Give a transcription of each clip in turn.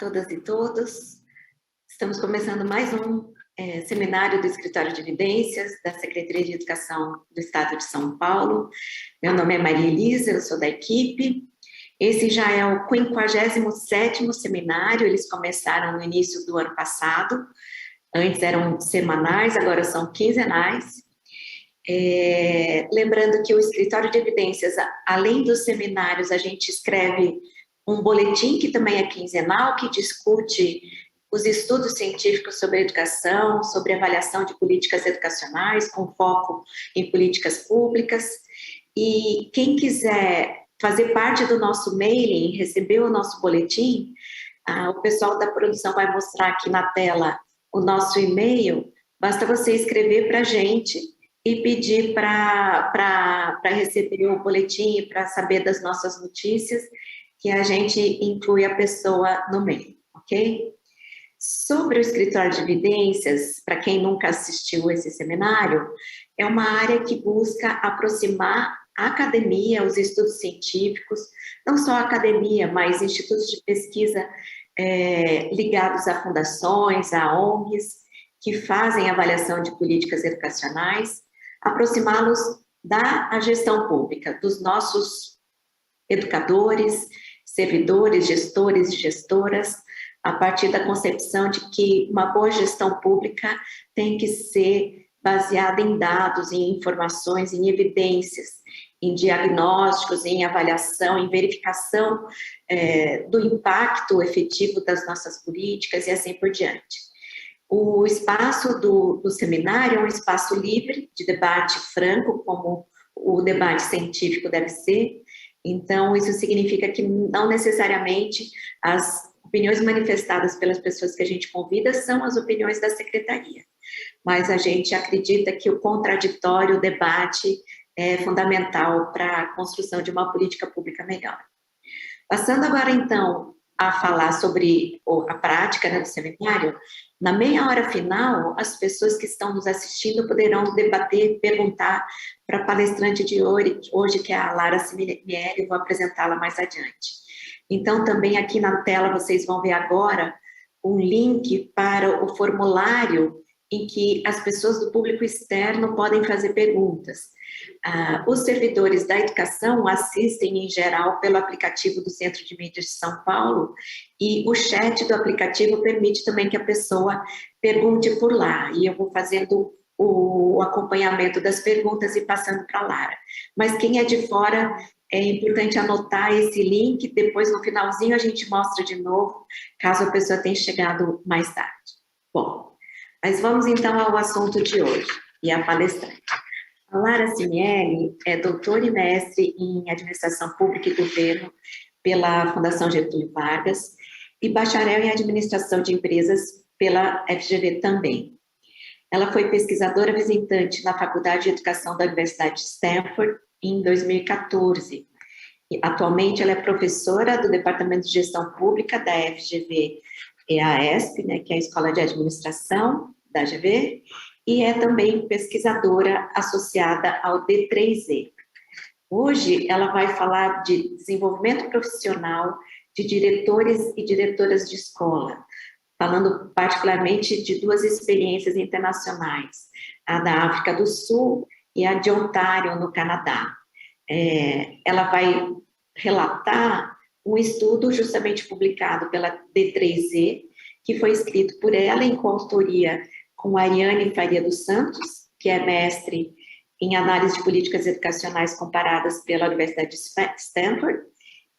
todas e todos. Estamos começando mais um seminário do Escritório de Evidências da Secretaria de Educação do Estado de São Paulo. Meu nome é Maria Elisa, eu sou da equipe. Esse já é o 57º seminário, eles começaram no início do ano passado. Antes eram semanais, agora são quinzenais. Lembrando que o Escritório de Evidências, além dos seminários, a gente escreve um boletim que também é quinzenal, que discute os estudos científicos sobre educação, sobre avaliação de políticas educacionais, com foco em políticas públicas. E quem quiser fazer parte do nosso mailing, receber o nosso boletim, o pessoal da produção vai mostrar aqui na tela o nosso e-mail, basta você escrever para a gente e pedir para receber o boletim, para saber das nossas notícias, que a gente inclui a pessoa no meio, ok? Sobre o Escritório de Evidências, para quem nunca assistiu esse seminário, é uma área que busca aproximar a academia, os estudos científicos, não só a academia, mas institutos de pesquisa ligados a fundações, a ONGs, que fazem avaliação de políticas educacionais, aproximá-los da gestão pública, dos nossos educadores, servidores, gestores e gestoras, a partir da concepção de que uma boa gestão pública tem que ser baseada em dados, em informações, em evidências, em diagnósticos, em avaliação, em verificação do impacto efetivo das nossas políticas e assim por diante. O espaço do seminário é um espaço livre, de debate franco, como o debate científico deve ser. Então, isso significa que não necessariamente as opiniões manifestadas pelas pessoas que a gente convida são as opiniões da secretaria. Mas a gente acredita que o contraditório, o debate é fundamental para a construção de uma política pública melhor. Passando agora, então, a falar sobre a prática do seminário, na meia hora final, as pessoas que estão nos assistindo poderão debater, perguntar para a palestrante de hoje, que é a Lara Ciminieri, vou apresentá-la mais adiante. Então, também aqui na tela, vocês vão ver agora um link para o formulário em que as pessoas do público externo podem fazer perguntas. Os servidores da educação assistem, em geral, pelo aplicativo do Centro de Mídias de São Paulo, e o chat do aplicativo permite também que a pessoa pergunte por lá, e eu vou fazendo o acompanhamento das perguntas e passando para a Lara. Mas quem é de fora, é importante anotar esse link, depois no finalzinho a gente mostra de novo, caso a pessoa tenha chegado mais tarde. Bom, mas vamos então ao assunto de hoje, e a palestrante. A Lara Ciminieri é doutora e mestre em Administração Pública e Governo pela Fundação Getúlio Vargas e bacharel em Administração de Empresas pela FGV também. Ela foi pesquisadora visitante na Faculdade de Educação da Universidade de Stanford em 2014. E, atualmente, ela é professora do Departamento de Gestão Pública da FGV-EASP, né, que é a Escola de Administração da FGV, e é também pesquisadora associada ao D3E. Hoje, ela vai falar de desenvolvimento profissional de diretores e diretoras de escola, falando particularmente de duas experiências internacionais, a da África do Sul e a de Ontário, no Canadá. Ela vai relatar um estudo justamente publicado pela D3E, que foi escrito por ela em coautoria com a Ariane Faria dos Santos, que é mestre em análise de políticas educacionais comparadas pela Universidade de Stanford,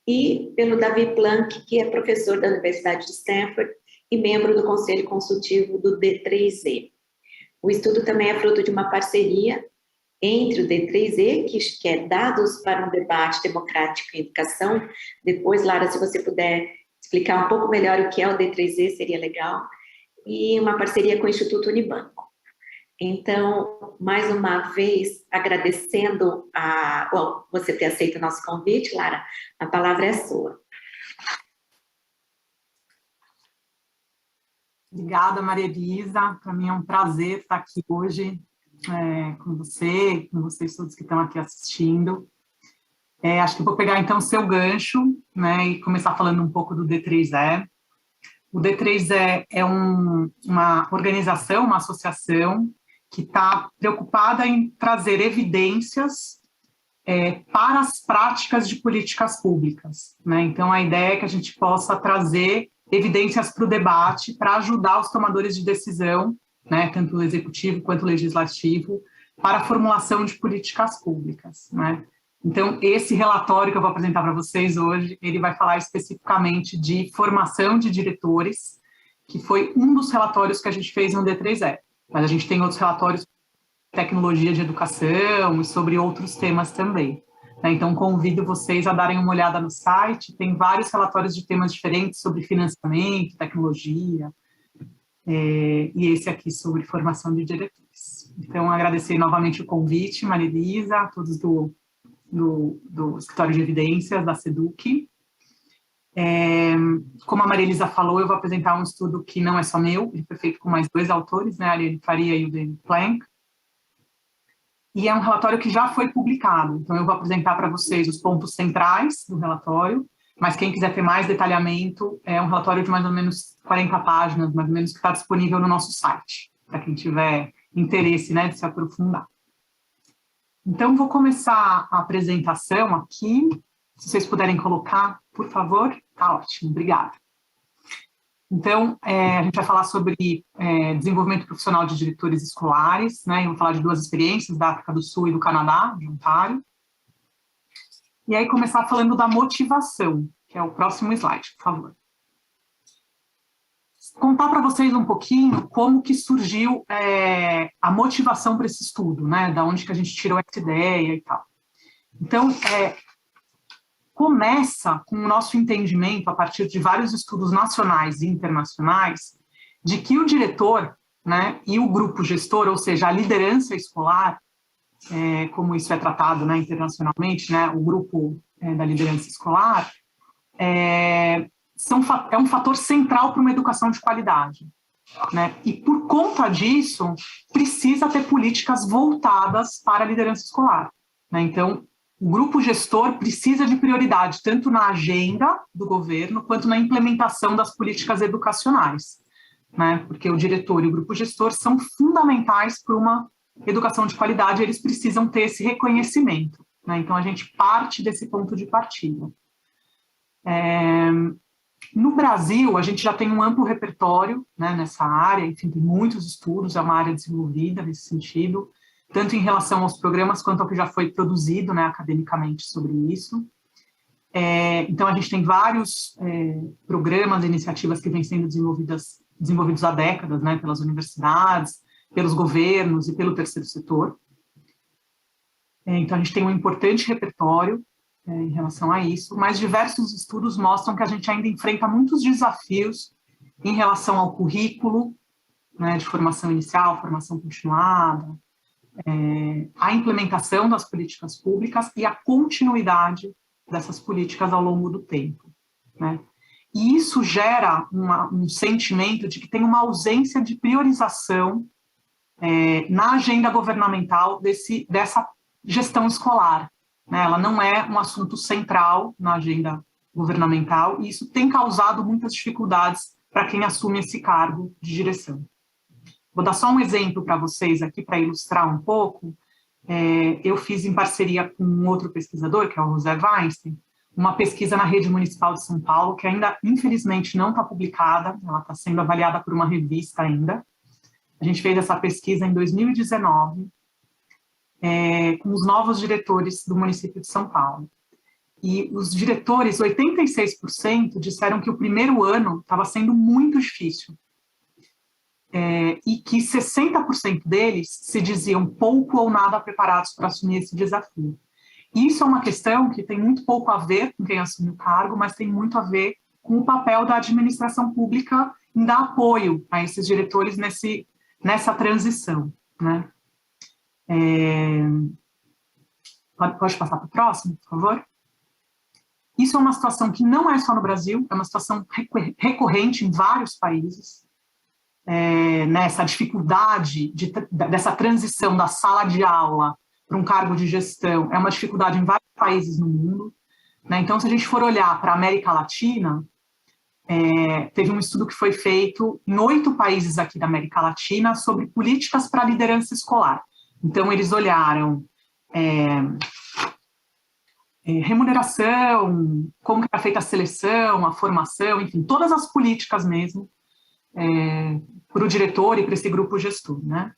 e pelo Davi Planck, que é professor da Universidade de Stanford e membro do Conselho Consultivo do D3E. O estudo também é fruto de uma parceria entre o D3E, que é Dados para um Debate Democrático em Educação. Depois, Lara, se você puder explicar um pouco melhor o que é o D3E, seria legal. E uma parceria com o Instituto Unibanco. Então, mais uma vez, agradecendo você ter aceito o nosso convite, Lara, a palavra é sua. Obrigada, Maria Elisa. Para mim é um prazer estar aqui hoje com vocês todos que estão aqui assistindo. Acho que eu vou pegar então o seu gancho, né, e começar falando um pouco do D3E. O D3E é uma organização, uma associação que está preocupada em trazer evidências para as práticas de políticas públicas, né? Então, a ideia é que a gente possa trazer evidências para o debate, para ajudar os tomadores de decisão, né, tanto o executivo quanto o legislativo, para a formulação de políticas públicas, né? Então, esse relatório que eu vou apresentar para vocês hoje, ele vai falar especificamente de formação de diretores, que foi um dos relatórios que a gente fez no D3E, mas a gente tem outros relatórios tecnologia de educação e sobre outros temas também. Então, convido vocês a darem uma olhada no site, tem vários relatórios de temas diferentes sobre financiamento, tecnologia, e esse aqui sobre formação de diretores. Então, agradecer novamente o convite, Maria Elisa, a todos do Escritório de Evidências, da SEDUC. Como a Maria Elisa falou, eu vou apresentar um estudo que não é só meu, ele foi feito com mais 2 autores, né, a Ariane Faria e o David Plank, e é um relatório que já foi publicado. Então, eu vou apresentar para vocês os pontos centrais do relatório, mas quem quiser ter mais detalhamento, é um relatório de mais ou menos 40 páginas, mais ou menos, que está disponível no nosso site, para quem tiver interesse, né, de se aprofundar. Então, vou começar a apresentação aqui. Se vocês puderem colocar, por favor, tá ótimo, obrigada. Então, a gente vai falar sobre desenvolvimento profissional de diretores escolares, né? Eu vou falar de 2 experiências, da África do Sul e do Canadá, de Ontário. E aí começar falando da motivação, que é o próximo slide, por favor. Contar para vocês um pouquinho como que surgiu a motivação para esse estudo, né? Da onde que a gente tirou essa ideia e tal. Então, começa com o nosso entendimento, a partir de vários estudos nacionais e internacionais, de que o diretor, né, e o grupo gestor, ou seja, a liderança escolar, como isso é tratado, né, internacionalmente, né, o grupo da liderança escolar, é um fator central para uma educação de qualidade, né? E por conta disso, precisa ter políticas voltadas para a liderança escolar, né? Então, o grupo gestor precisa de prioridade, tanto na agenda do governo, quanto na implementação das políticas educacionais, né? Porque o diretor e o grupo gestor são fundamentais para uma educação de qualidade, eles precisam ter esse reconhecimento, né? Então, a gente parte desse ponto de partida. No Brasil, a gente já tem um amplo repertório, né, nessa área, enfim, tem muitos estudos, é uma área desenvolvida nesse sentido, tanto em relação aos programas quanto ao que já foi produzido, né, academicamente sobre isso. Então, a gente tem vários programas e iniciativas que vêm sendo desenvolvidos há décadas, né, pelas universidades, pelos governos e pelo terceiro setor. Então, a gente tem um importante repertório em relação a isso, mas diversos estudos mostram que a gente ainda enfrenta muitos desafios em relação ao currículo, né, de formação inicial, formação continuada, a implementação das políticas públicas e a continuidade dessas políticas ao longo do tempo, né? E isso gera um sentimento de que tem uma ausência de priorização na agenda governamental dessa gestão escolar, né? Ela não é um assunto central na agenda governamental e isso tem causado muitas dificuldades para quem assume esse cargo de direção. Vou dar só um exemplo para vocês aqui, para ilustrar um pouco. Eu fiz em parceria com um outro pesquisador, que é o José Weinstein, uma pesquisa na Rede Municipal de São Paulo, que ainda, infelizmente, não está publicada, ela está sendo avaliada por uma revista ainda. A gente fez essa pesquisa em 2019, com os novos diretores do município de São Paulo. E os diretores, 86%, disseram que o primeiro ano estava sendo muito difícil. E que 60% deles se diziam pouco ou nada preparados para assumir esse desafio. Isso é uma questão que tem muito pouco a ver com quem assume o cargo, mas tem muito a ver com o papel da administração pública em dar apoio a esses diretores nessa transição, né? Pode passar para o próximo, por favor? Isso é uma situação que não é só no Brasil, é uma situação recorrente em vários países. Nessa dificuldade dessa transição da sala de aula para um cargo de gestão, é uma dificuldade em vários países no mundo, né? Então, se a gente for olhar para a América Latina, teve um estudo que foi feito em 8 países aqui da América Latina sobre políticas para a liderança escolar. Então, eles olharam remuneração, como que era feita a seleção, a formação, enfim, todas as políticas mesmo, para o diretor e para esse grupo gestor, né?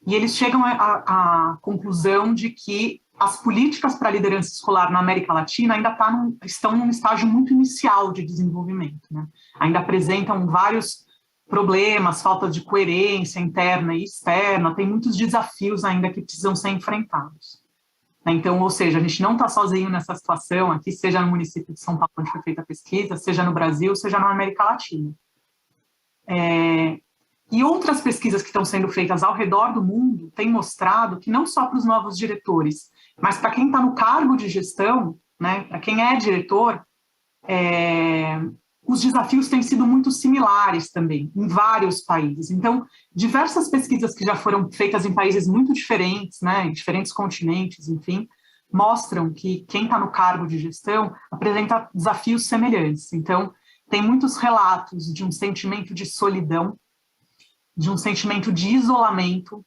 E eles chegam à conclusão de que as políticas para a liderança escolar na América Latina ainda estão num estágio muito inicial de desenvolvimento, né? Ainda apresentam vários problemas, falta de coerência interna e externa, tem muitos desafios ainda que precisam ser enfrentados. Então, ou seja, a gente não está sozinho nessa situação aqui, seja no município de São Paulo, onde foi feita a pesquisa, seja no Brasil, seja na América Latina. E outras pesquisas que estão sendo feitas ao redor do mundo têm mostrado que não só para os novos diretores, mas para quem está no cargo de gestão, né, para quem é diretor, os desafios têm sido muito similares também, em vários países. Então, diversas pesquisas que já foram feitas em países muito diferentes, né, em diferentes continentes, enfim, mostram que quem está no cargo de gestão apresenta desafios semelhantes. Então, tem muitos relatos de um sentimento de solidão, de um sentimento de isolamento,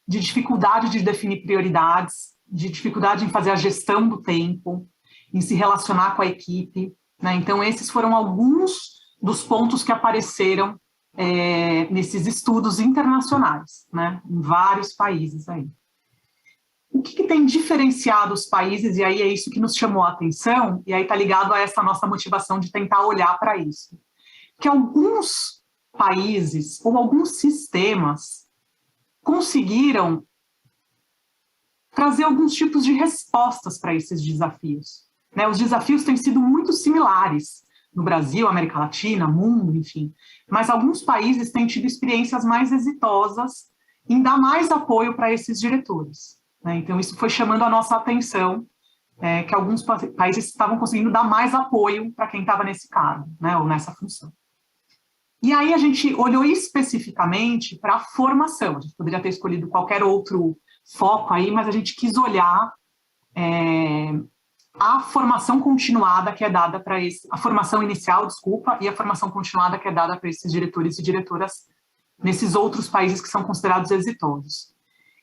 de dificuldade de definir prioridades, de dificuldade em fazer a gestão do tempo, em se relacionar com a equipe, né? Então, esses foram alguns dos pontos que apareceram nesses estudos internacionais, né? Em vários países aí. O que tem diferenciado os países, e aí é isso que nos chamou a atenção, e aí está ligado a essa nossa motivação de tentar olhar para isso, que alguns países ou alguns sistemas conseguiram trazer alguns tipos de respostas para esses desafios, né? Os desafios têm sido muito similares no Brasil, América Latina, mundo, enfim, mas alguns países têm tido experiências mais exitosas em dar mais apoio para esses diretores, né? Então, isso foi chamando a nossa atenção, que alguns países estavam conseguindo dar mais apoio para quem estava nesse cargo, né, ou nessa função. E aí a gente olhou especificamente para a formação. A gente poderia ter escolhido qualquer outro foco aí, mas a gente quis olhar a formação continuada que é dada para a formação inicial, desculpa, e a formação continuada que é dada para esses diretores e diretoras nesses outros países que são considerados exitosos.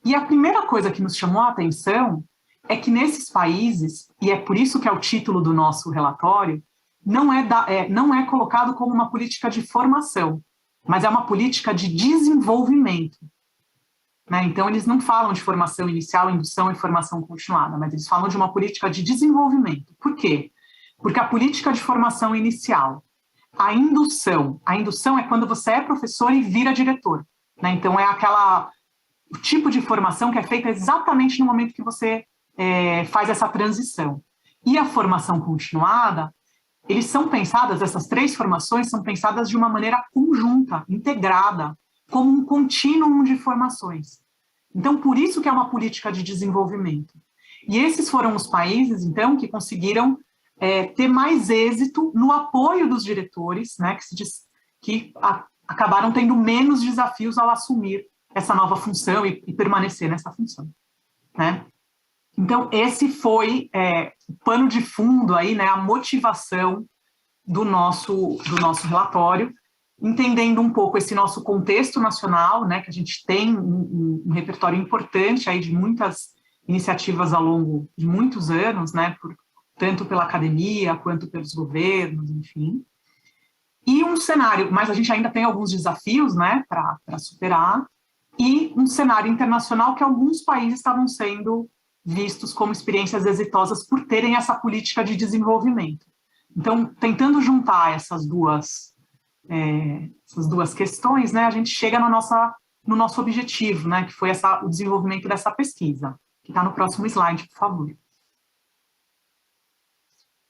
E a primeira coisa que nos chamou a atenção é que nesses países, e é por isso que é o título do nosso relatório, não é colocado como uma política de formação, mas é uma política de desenvolvimento, né? Então, eles não falam de formação inicial, indução e formação continuada, mas eles falam de uma política de desenvolvimento. Por quê? Porque a política de formação inicial, a indução é quando você é professor e vira diretor, né? Então, o tipo de formação que é feita exatamente no momento que você faz essa transição. E a formação continuada, essas 3 formações são pensadas de uma maneira conjunta, integrada, como um contínuo de formações. Então, por isso que é uma política de desenvolvimento. E esses foram os países, então, que conseguiram ter mais êxito no apoio dos diretores, né, que acabaram tendo menos desafios ao assumir essa nova função e permanecer nessa função, né? Então, esse foi o pano de fundo aí, né, a motivação do nosso relatório, entendendo um pouco esse nosso contexto nacional, né, que a gente tem um repertório importante aí de muitas iniciativas ao longo de muitos anos, né, tanto pela academia quanto pelos governos, enfim. E um cenário, mas a gente ainda tem alguns desafios, né, para superar, e um cenário internacional que alguns países estavam sendo vistos como experiências exitosas por terem essa política de desenvolvimento. Então, tentando juntar essas duas questões, né, a gente chega no nosso objetivo, né, que foi o desenvolvimento dessa pesquisa, que está no próximo slide, por favor.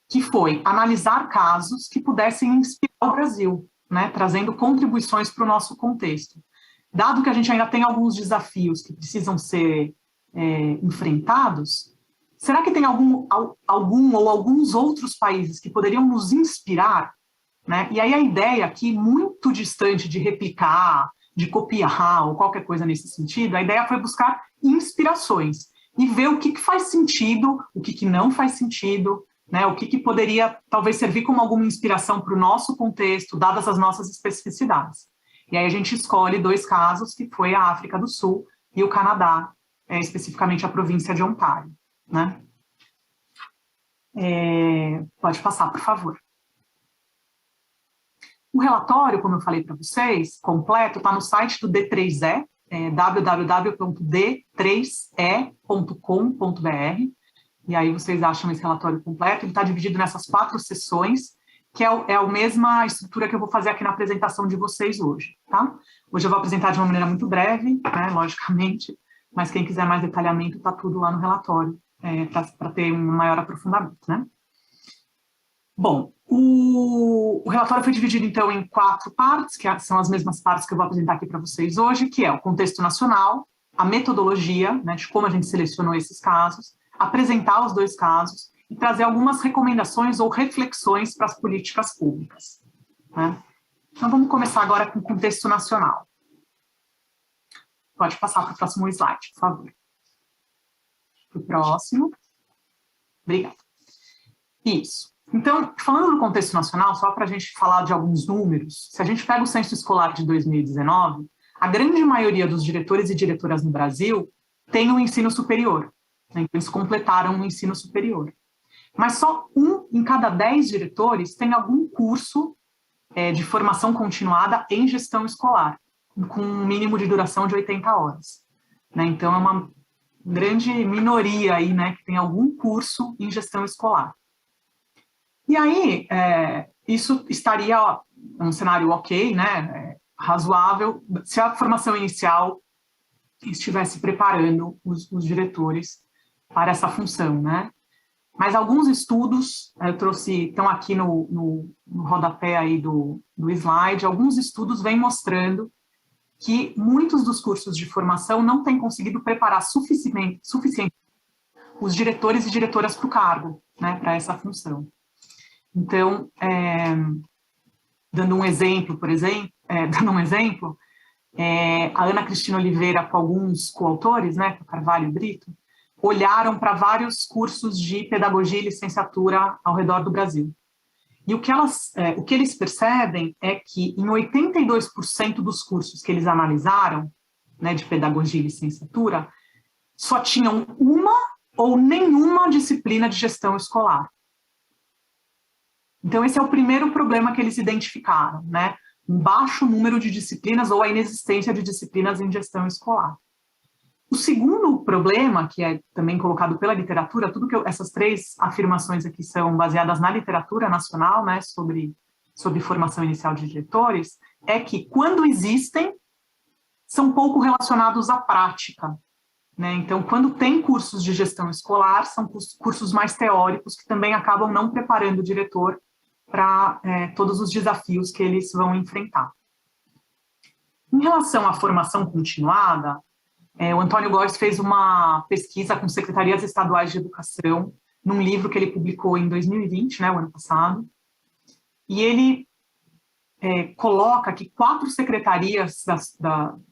Que foi analisar casos que pudessem inspirar o Brasil, né, trazendo contribuições para o nosso contexto. Dado que a gente ainda tem alguns desafios que precisam ser enfrentados, será que tem algum ou alguns outros países que poderiam nos inspirar, né? E aí a ideia aqui, muito distante de replicar, de copiar ou qualquer coisa nesse sentido, a ideia foi buscar inspirações e ver o que faz sentido, o que não faz sentido, né, o que poderia talvez servir como alguma inspiração para o nosso contexto, dadas as nossas especificidades. E aí a gente escolhe 2 casos, que foi a África do Sul e o Canadá, especificamente a província de Ontário, né? Pode passar, por favor. O relatório, como eu falei para vocês, completo, está no site do D3E, www.d3e.com.br, e aí vocês acham esse relatório completo. Ele está dividido nessas 4 sessões, que é a mesma estrutura que eu vou fazer aqui na apresentação de vocês hoje, tá? Hoje eu vou apresentar de uma maneira muito breve, né, logicamente, mas quem quiser mais detalhamento, está tudo lá no relatório, para ter um maior aprofundamento, né? Bom, o relatório foi dividido, então, em 4 partes, que são as mesmas partes que eu vou apresentar aqui para vocês hoje, que é o contexto nacional, a metodologia, né, de como a gente selecionou esses casos, apresentar os 2 casos e trazer algumas recomendações ou reflexões para as políticas públicas, né? Então, vamos começar agora com o contexto nacional. Pode passar para o próximo slide, por favor. O próximo. Obrigada. Isso. Então, falando do contexto nacional, só para a gente falar de alguns números, se a gente pega o censo escolar de 2019, a grande maioria dos diretores e diretoras no Brasil tem um ensino superior, né? Então, eles completaram o ensino superior. Mas só 1 em cada 10 diretores tem algum curso de formação continuada em gestão escolar, com um mínimo de duração de 80 horas. Né? Então, é uma grande minoria aí, né, que tem algum curso em gestão escolar. E aí, isso estaria um cenário ok, né, razoável, se a formação inicial estivesse preparando os diretores para essa função, né? Mas alguns estudos, eu trouxe, estão aqui no rodapé aí do slide, alguns estudos vêm mostrando que muitos dos cursos de formação não têm conseguido preparar suficiente os diretores e diretoras para o cargo, né, para essa função. Então, dando um exemplo, a Ana Cristina Oliveira, com alguns coautores, né, Carvalho e Brito, olharam para vários cursos de pedagogia e licenciatura ao redor do Brasil. E o que eles percebem é que em 82% dos cursos que eles analisaram, né, de pedagogia e licenciatura, só tinham uma ou nenhuma disciplina de gestão escolar. Então, esse é o primeiro problema que eles identificaram, né? Um baixo número de disciplinas ou a inexistência de disciplinas em gestão escolar. O segundo problema, que é também colocado pela literatura, essas 3 afirmações aqui são baseadas na literatura nacional, né, sobre formação inicial de diretores, é que quando existem, são pouco relacionados à prática, né? Então, quando tem cursos de gestão escolar, são cursos mais teóricos que também acabam não preparando o diretor para todos os desafios que eles vão enfrentar. Em relação à formação continuada, o Antônio Góes fez uma pesquisa com secretarias estaduais de educação, num livro que ele publicou em 2020, né, o ano passado, e ele coloca que 4 secretarias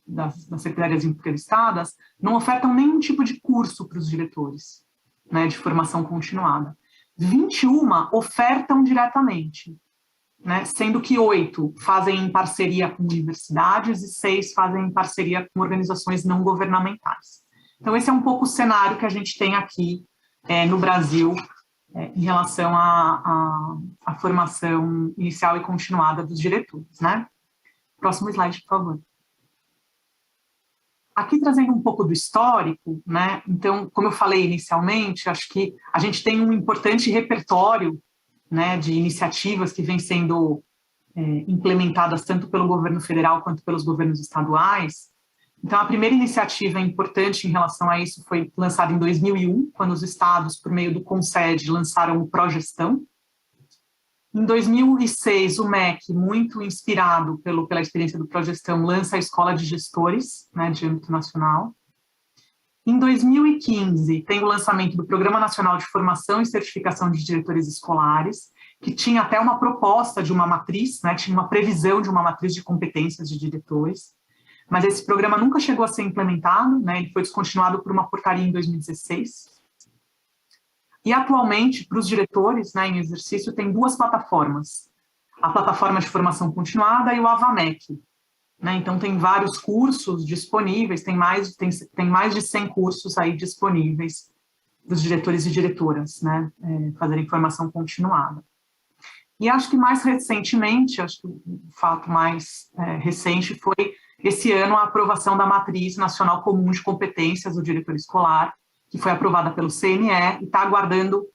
das secretarias entrevistadas não ofertam nenhum tipo de curso para os diretores, né, de formação continuada. 21 ofertam diretamente, né, sendo que 8 fazem em parceria com universidades e 6 fazem em parceria com organizações não governamentais. Então, esse é um pouco o cenário que a gente tem aqui no Brasil em relação à formação inicial e continuada dos diretores, né? Próximo slide, por favor. Aqui trazendo um pouco do histórico, né? Então, como eu falei inicialmente, acho que a gente tem um importante repertório, né, de iniciativas que vêm sendo implementadas tanto pelo governo federal quanto pelos governos estaduais. Então, a primeira iniciativa importante em relação a isso foi lançada em 2001, quando os estados, por meio do CONSED, lançaram o Progestão. Em 2006, o MEC, muito inspirado pela experiência do Progestão, lança a Escola de Gestores, né, de âmbito nacional. Em 2015, tem o lançamento do Programa Nacional de Formação e Certificação de Diretores Escolares, que tinha até uma proposta de uma matriz, né, tinha uma previsão de uma matriz de competências de diretores, mas esse programa nunca chegou a ser implementado, né, ele foi descontinuado por uma portaria em 2016. E, atualmente, para os diretores, né, em exercício, tem 2 plataformas. A plataforma de formação continuada e o AVAMEC. Né? Então, tem vários cursos disponíveis, tem mais de 100 cursos aí disponíveis para os diretores e diretoras, né, fazerem formação continuada. E acho que mais recentemente, acho que o fato mais recente foi, esse ano, a aprovação da Matriz Nacional Comum de Competências do Diretor Escolar, que foi aprovada pelo CNE e está aguardando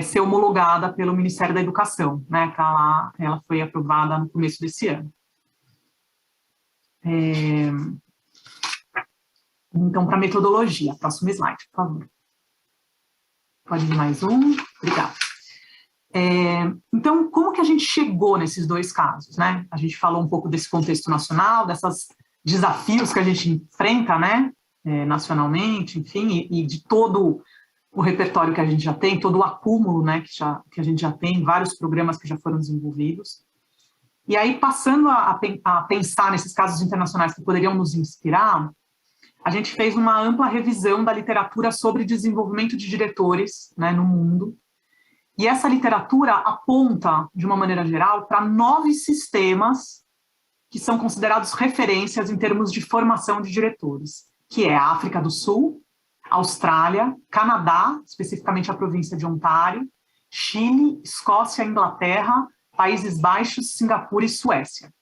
ser homologada pelo Ministério da Educação, né? Ela foi aprovada no começo desse ano. Então, para metodologia, próximo slide, por favor. Pode vir mais um, obrigada. Então, como que a gente chegou nesses 2 casos, né? A gente falou um pouco desse contexto nacional, desses desafios que a gente enfrenta, né? Nacionalmente, enfim, e de todo o repertório que a gente já tem, todo o acúmulo, né, que a gente já tem, vários programas que já foram desenvolvidos. E aí, passando a pensar nesses casos internacionais que poderiam nos inspirar, a gente fez uma ampla revisão da literatura sobre desenvolvimento de diretores, né, no mundo. E essa literatura aponta, de uma maneira geral, para 9 sistemas que são considerados referências em termos de formação de diretores, que é a África do Sul, Austrália, Canadá, especificamente a província de Ontário, Chile, Escócia, Inglaterra, Países Baixos, Singapura e Suécia.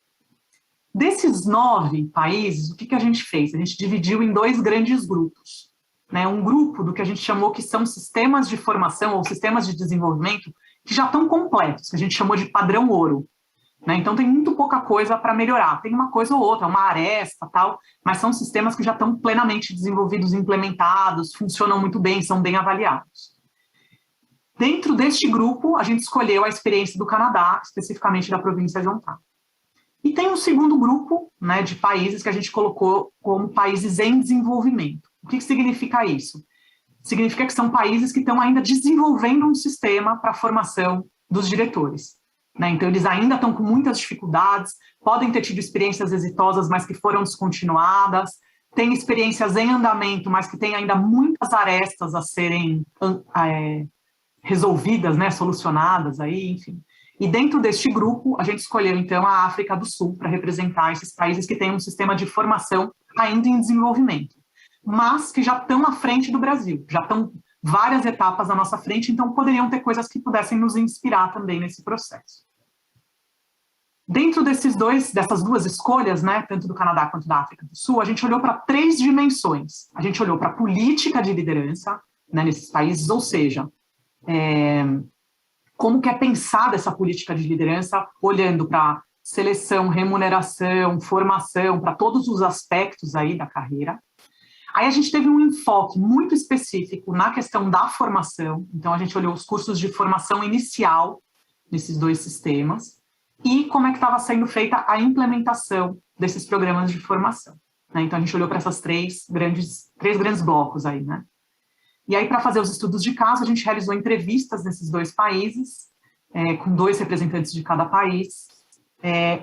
Desses 9 países, o que a gente fez? A gente dividiu em 2 grandes grupos. Né? Um grupo do que a gente chamou que são sistemas de formação ou sistemas de desenvolvimento que já estão completos, que a gente chamou de padrão ouro. Né? Então, tem muito pouca coisa para melhorar. Tem uma coisa ou outra, uma aresta, tal, mas são sistemas que já estão plenamente desenvolvidos, implementados, funcionam muito bem, são bem avaliados. Dentro deste grupo, a gente escolheu a experiência do Canadá, especificamente da província de Ontário. E tem um segundo grupo, né, de países que a gente colocou como países em desenvolvimento. O que significa isso? Significa que são países que estão ainda desenvolvendo um sistema para a formação dos diretores. Né? Então, eles ainda estão com muitas dificuldades, podem ter tido experiências exitosas, mas que foram descontinuadas, têm experiências em andamento, mas que têm ainda muitas arestas a serem resolvidas, né, solucionadas, aí, enfim. E dentro deste grupo, a gente escolheu, então, a África do Sul para representar esses países que têm um sistema de formação ainda em desenvolvimento, mas que já estão à frente do Brasil, já estão várias etapas à nossa frente, então poderiam ter coisas que pudessem nos inspirar também nesse processo. Dentro dessas 2 escolhas, né, tanto do Canadá quanto da África do Sul, a gente olhou para 3 dimensões. A gente olhou para a política de liderança, né, nesses países, ou seja, como que é pensada essa política de liderança, olhando para seleção, remuneração, formação, para todos os aspectos aí da carreira. Aí a gente teve um enfoque muito específico na questão da formação, então a gente olhou os cursos de formação inicial nesses 2 sistemas e como é que estava sendo feita a implementação desses programas de formação. Né? Então a gente olhou para essas 3 grandes blocos aí, né? E aí, para fazer os estudos de caso, a gente realizou entrevistas nesses 2 países, com 2 representantes de cada país,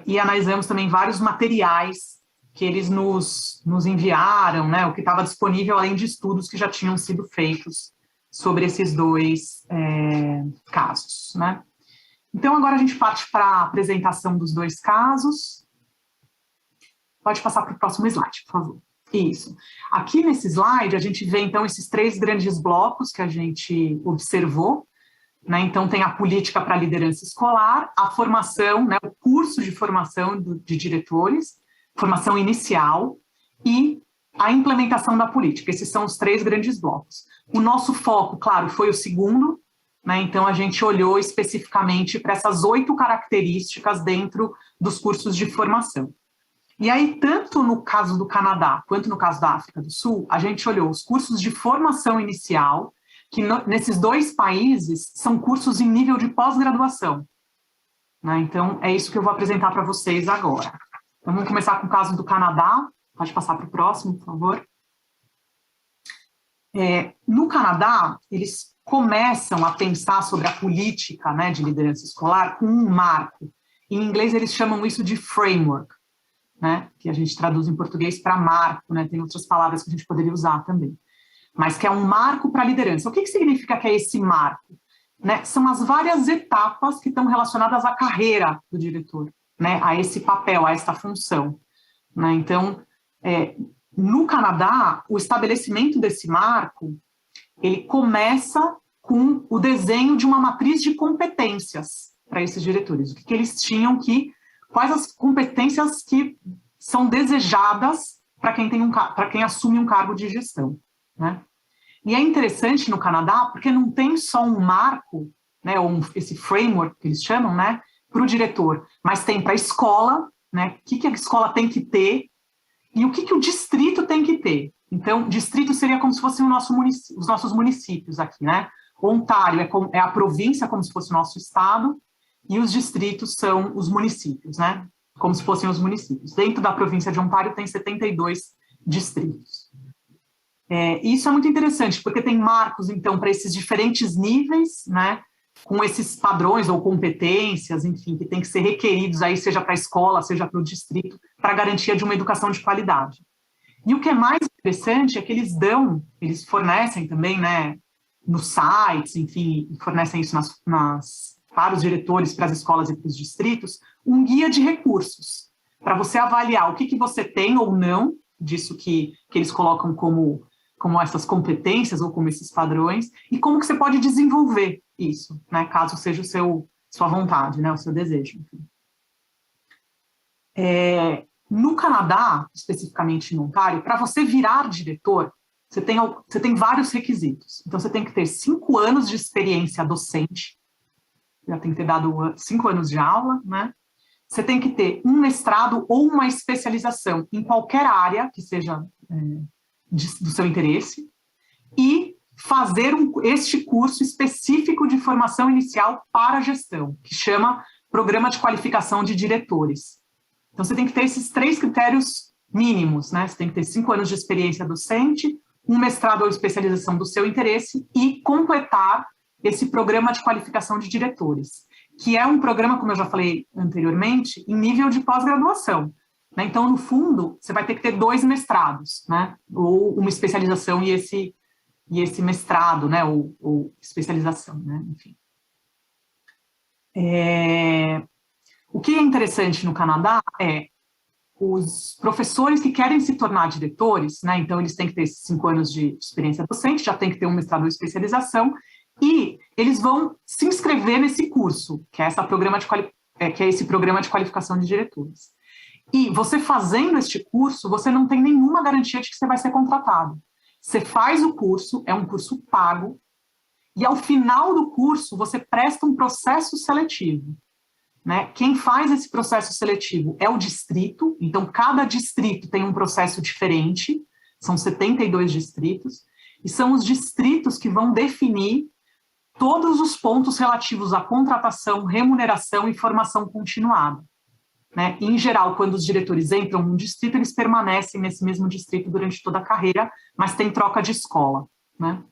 e analisamos também vários materiais que eles nos enviaram, né, o que estava disponível, além de estudos que já tinham sido feitos sobre esses 2 casos. Né? Então, agora a gente parte para a apresentação dos 2 casos. Pode passar para o próximo slide, por favor. Isso. Aqui nesse slide, a gente vê, então, esses 3 grandes blocos que a gente observou. Né? Então, tem a política para a liderança escolar, a formação, né, o curso de formação de diretores, formação inicial e a implementação da política. Esses são os 3 grandes blocos. O nosso foco, claro, foi o segundo, né? Então, a gente olhou especificamente para essas 8 características dentro dos cursos de formação. E aí, tanto no caso do Canadá quanto no caso da África do Sul, a gente olhou os cursos de formação inicial, que nesses 2 países são cursos em nível de pós-graduação. Né? Então, é isso que eu vou apresentar para vocês agora. Então, vamos começar com o caso do Canadá. Pode passar para o próximo, por favor. No Canadá, eles começam a pensar sobre a política, né, de liderança escolar com um marco. Em inglês, eles chamam isso de framework, né, que a gente traduz em português para marco, né, tem outras palavras que a gente poderia usar também. mas que é um marco para a liderança. O que significa que é esse marco? Né? São as várias etapas que estão relacionadas à carreira do diretor, né? A esse papel, a esta função. Né? Então, no Canadá, o estabelecimento desse marco, ele começa com o desenho de uma matriz de competências para esses diretores. O que eles tinham quais as competências que são desejadas para quem assume um cargo de gestão, né? E é interessante no Canadá, porque não tem só um marco, né, esse framework que eles chamam, né, para o diretor, mas tem para a escola, né, o que a escola tem que ter e o que o distrito tem que ter. Então, distrito seria como se fossem os nossos municípios aqui, né? Ontário é a província, como se fosse o nosso estado, e os distritos são os municípios, né? Como se fossem os municípios. Dentro da província de Ontário tem 72 distritos. Isso é muito interessante, porque tem marcos, então, para esses diferentes níveis, né? Com esses padrões ou competências, enfim, que tem que ser requeridos aí, seja para a escola, seja para o distrito, para a garantia de uma educação de qualidade. E o que é mais interessante é que eles fornecem também, né, nos sites, enfim, fornecem isso para os diretores, para as escolas e para os distritos, um guia de recursos, para você avaliar o que você tem ou não disso que eles colocam como essas competências ou como esses padrões, e como que você pode desenvolver isso, né, caso seja sua vontade, né, o seu desejo. Enfim. No Canadá, especificamente no Ontário, para você virar diretor, você tem vários requisitos. Então, você tem que ter 5 anos de experiência docente, já tem que ter dado 5 anos de aula, né? Você tem que ter um mestrado ou uma especialização em qualquer área que seja do seu interesse e fazer este curso específico de formação inicial para a gestão, que chama Programa de Qualificação de Diretores. Então, você tem que ter esses 3 critérios mínimos, né? Você tem que ter 5 anos de experiência docente, um mestrado ou especialização do seu interesse e completar esse programa de qualificação de diretores, que é um programa, como eu já falei anteriormente, em nível de pós-graduação. Né? Então, no fundo, você vai ter que ter 2 mestrados, né? Ou uma especialização e esse mestrado, né? Ou especialização, né? Enfim. O que é interessante no Canadá é os professores que querem se tornar diretores, né? Então, eles têm que ter 5 anos de experiência docente, já tem que ter um mestrado ou especialização, e eles vão se inscrever nesse curso, que é esse programa de qualificação de diretores. E você fazendo este curso, você não tem nenhuma garantia de que você vai ser contratado. Você faz o curso, é um curso pago, e ao final do curso, você presta um processo seletivo. Né? Quem faz esse processo seletivo é o distrito, então cada distrito tem um processo diferente, são 72 distritos, e são os distritos que vão definir todos os pontos relativos à contratação, remuneração e formação continuada. Né? Em geral, quando os diretores entram num distrito, eles permanecem nesse mesmo distrito durante toda a carreira, mas tem troca de escola. Né?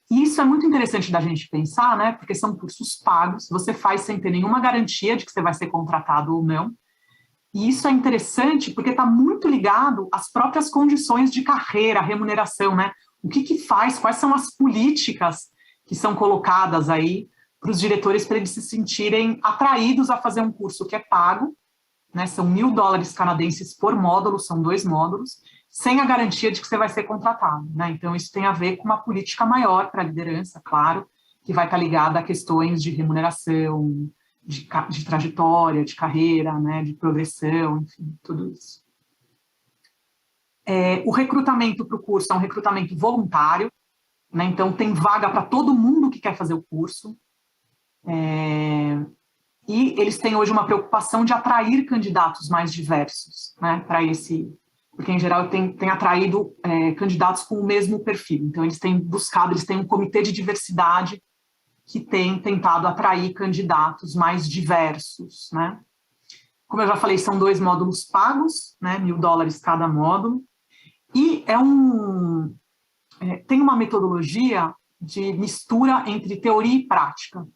Isso é muito interessante da gente pensar, né? Porque são cursos pagos, você faz sem ter nenhuma garantia de que você vai ser contratado ou não. E isso é interessante porque está muito ligado às próprias condições de carreira, remuneração, né? O que faz, quais são as políticas que são colocadas aí para os diretores para eles se sentirem atraídos a fazer um curso que é pago, né? São $1.000 canadenses por módulo, são 2 módulos, sem a garantia de que você vai ser contratado, né? Então, isso tem a ver com uma política maior para a liderança, claro, que vai estar ligada a questões de remuneração, de trajetória, de carreira, né? De progressão, enfim, tudo isso. O recrutamento para o curso é um recrutamento voluntário, né? Então, tem vaga para todo mundo que quer fazer o curso. E eles têm hoje uma preocupação de atrair candidatos mais diversos, né? Para esse... Porque, em geral, tem atraído candidatos com o mesmo perfil. Então, eles têm um comitê de diversidade que tem tentado atrair candidatos mais diversos, né? Como eu já falei, são 2 módulos pagos, né? $1.000 cada módulo. E tem uma metodologia de mistura entre teoria e prática,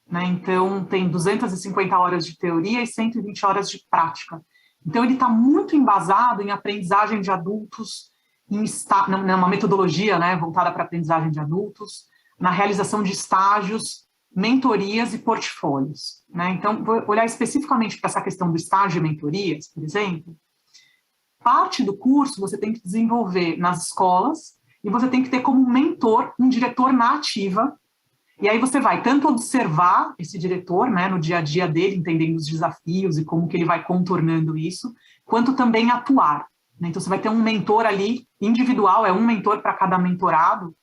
né? Então, tem 250 horas de teoria e 120 horas de prática. Então, ele está muito embasado em aprendizagem de adultos, numa metodologia, né, voltada para a aprendizagem de adultos, na realização de estágios, mentorias e portfólios, né? Então, vou olhar especificamente para essa questão do estágio e mentorias, por exemplo. Parte do curso você tem que desenvolver nas escolas e você tem que ter como mentor um diretor na ativa. E aí você vai tanto observar esse diretor, né, no dia a dia dele, entendendo os desafios e como que ele vai contornando isso, quanto também atuar, né? Então você vai ter um mentor ali individual, é um mentor para cada mentorado,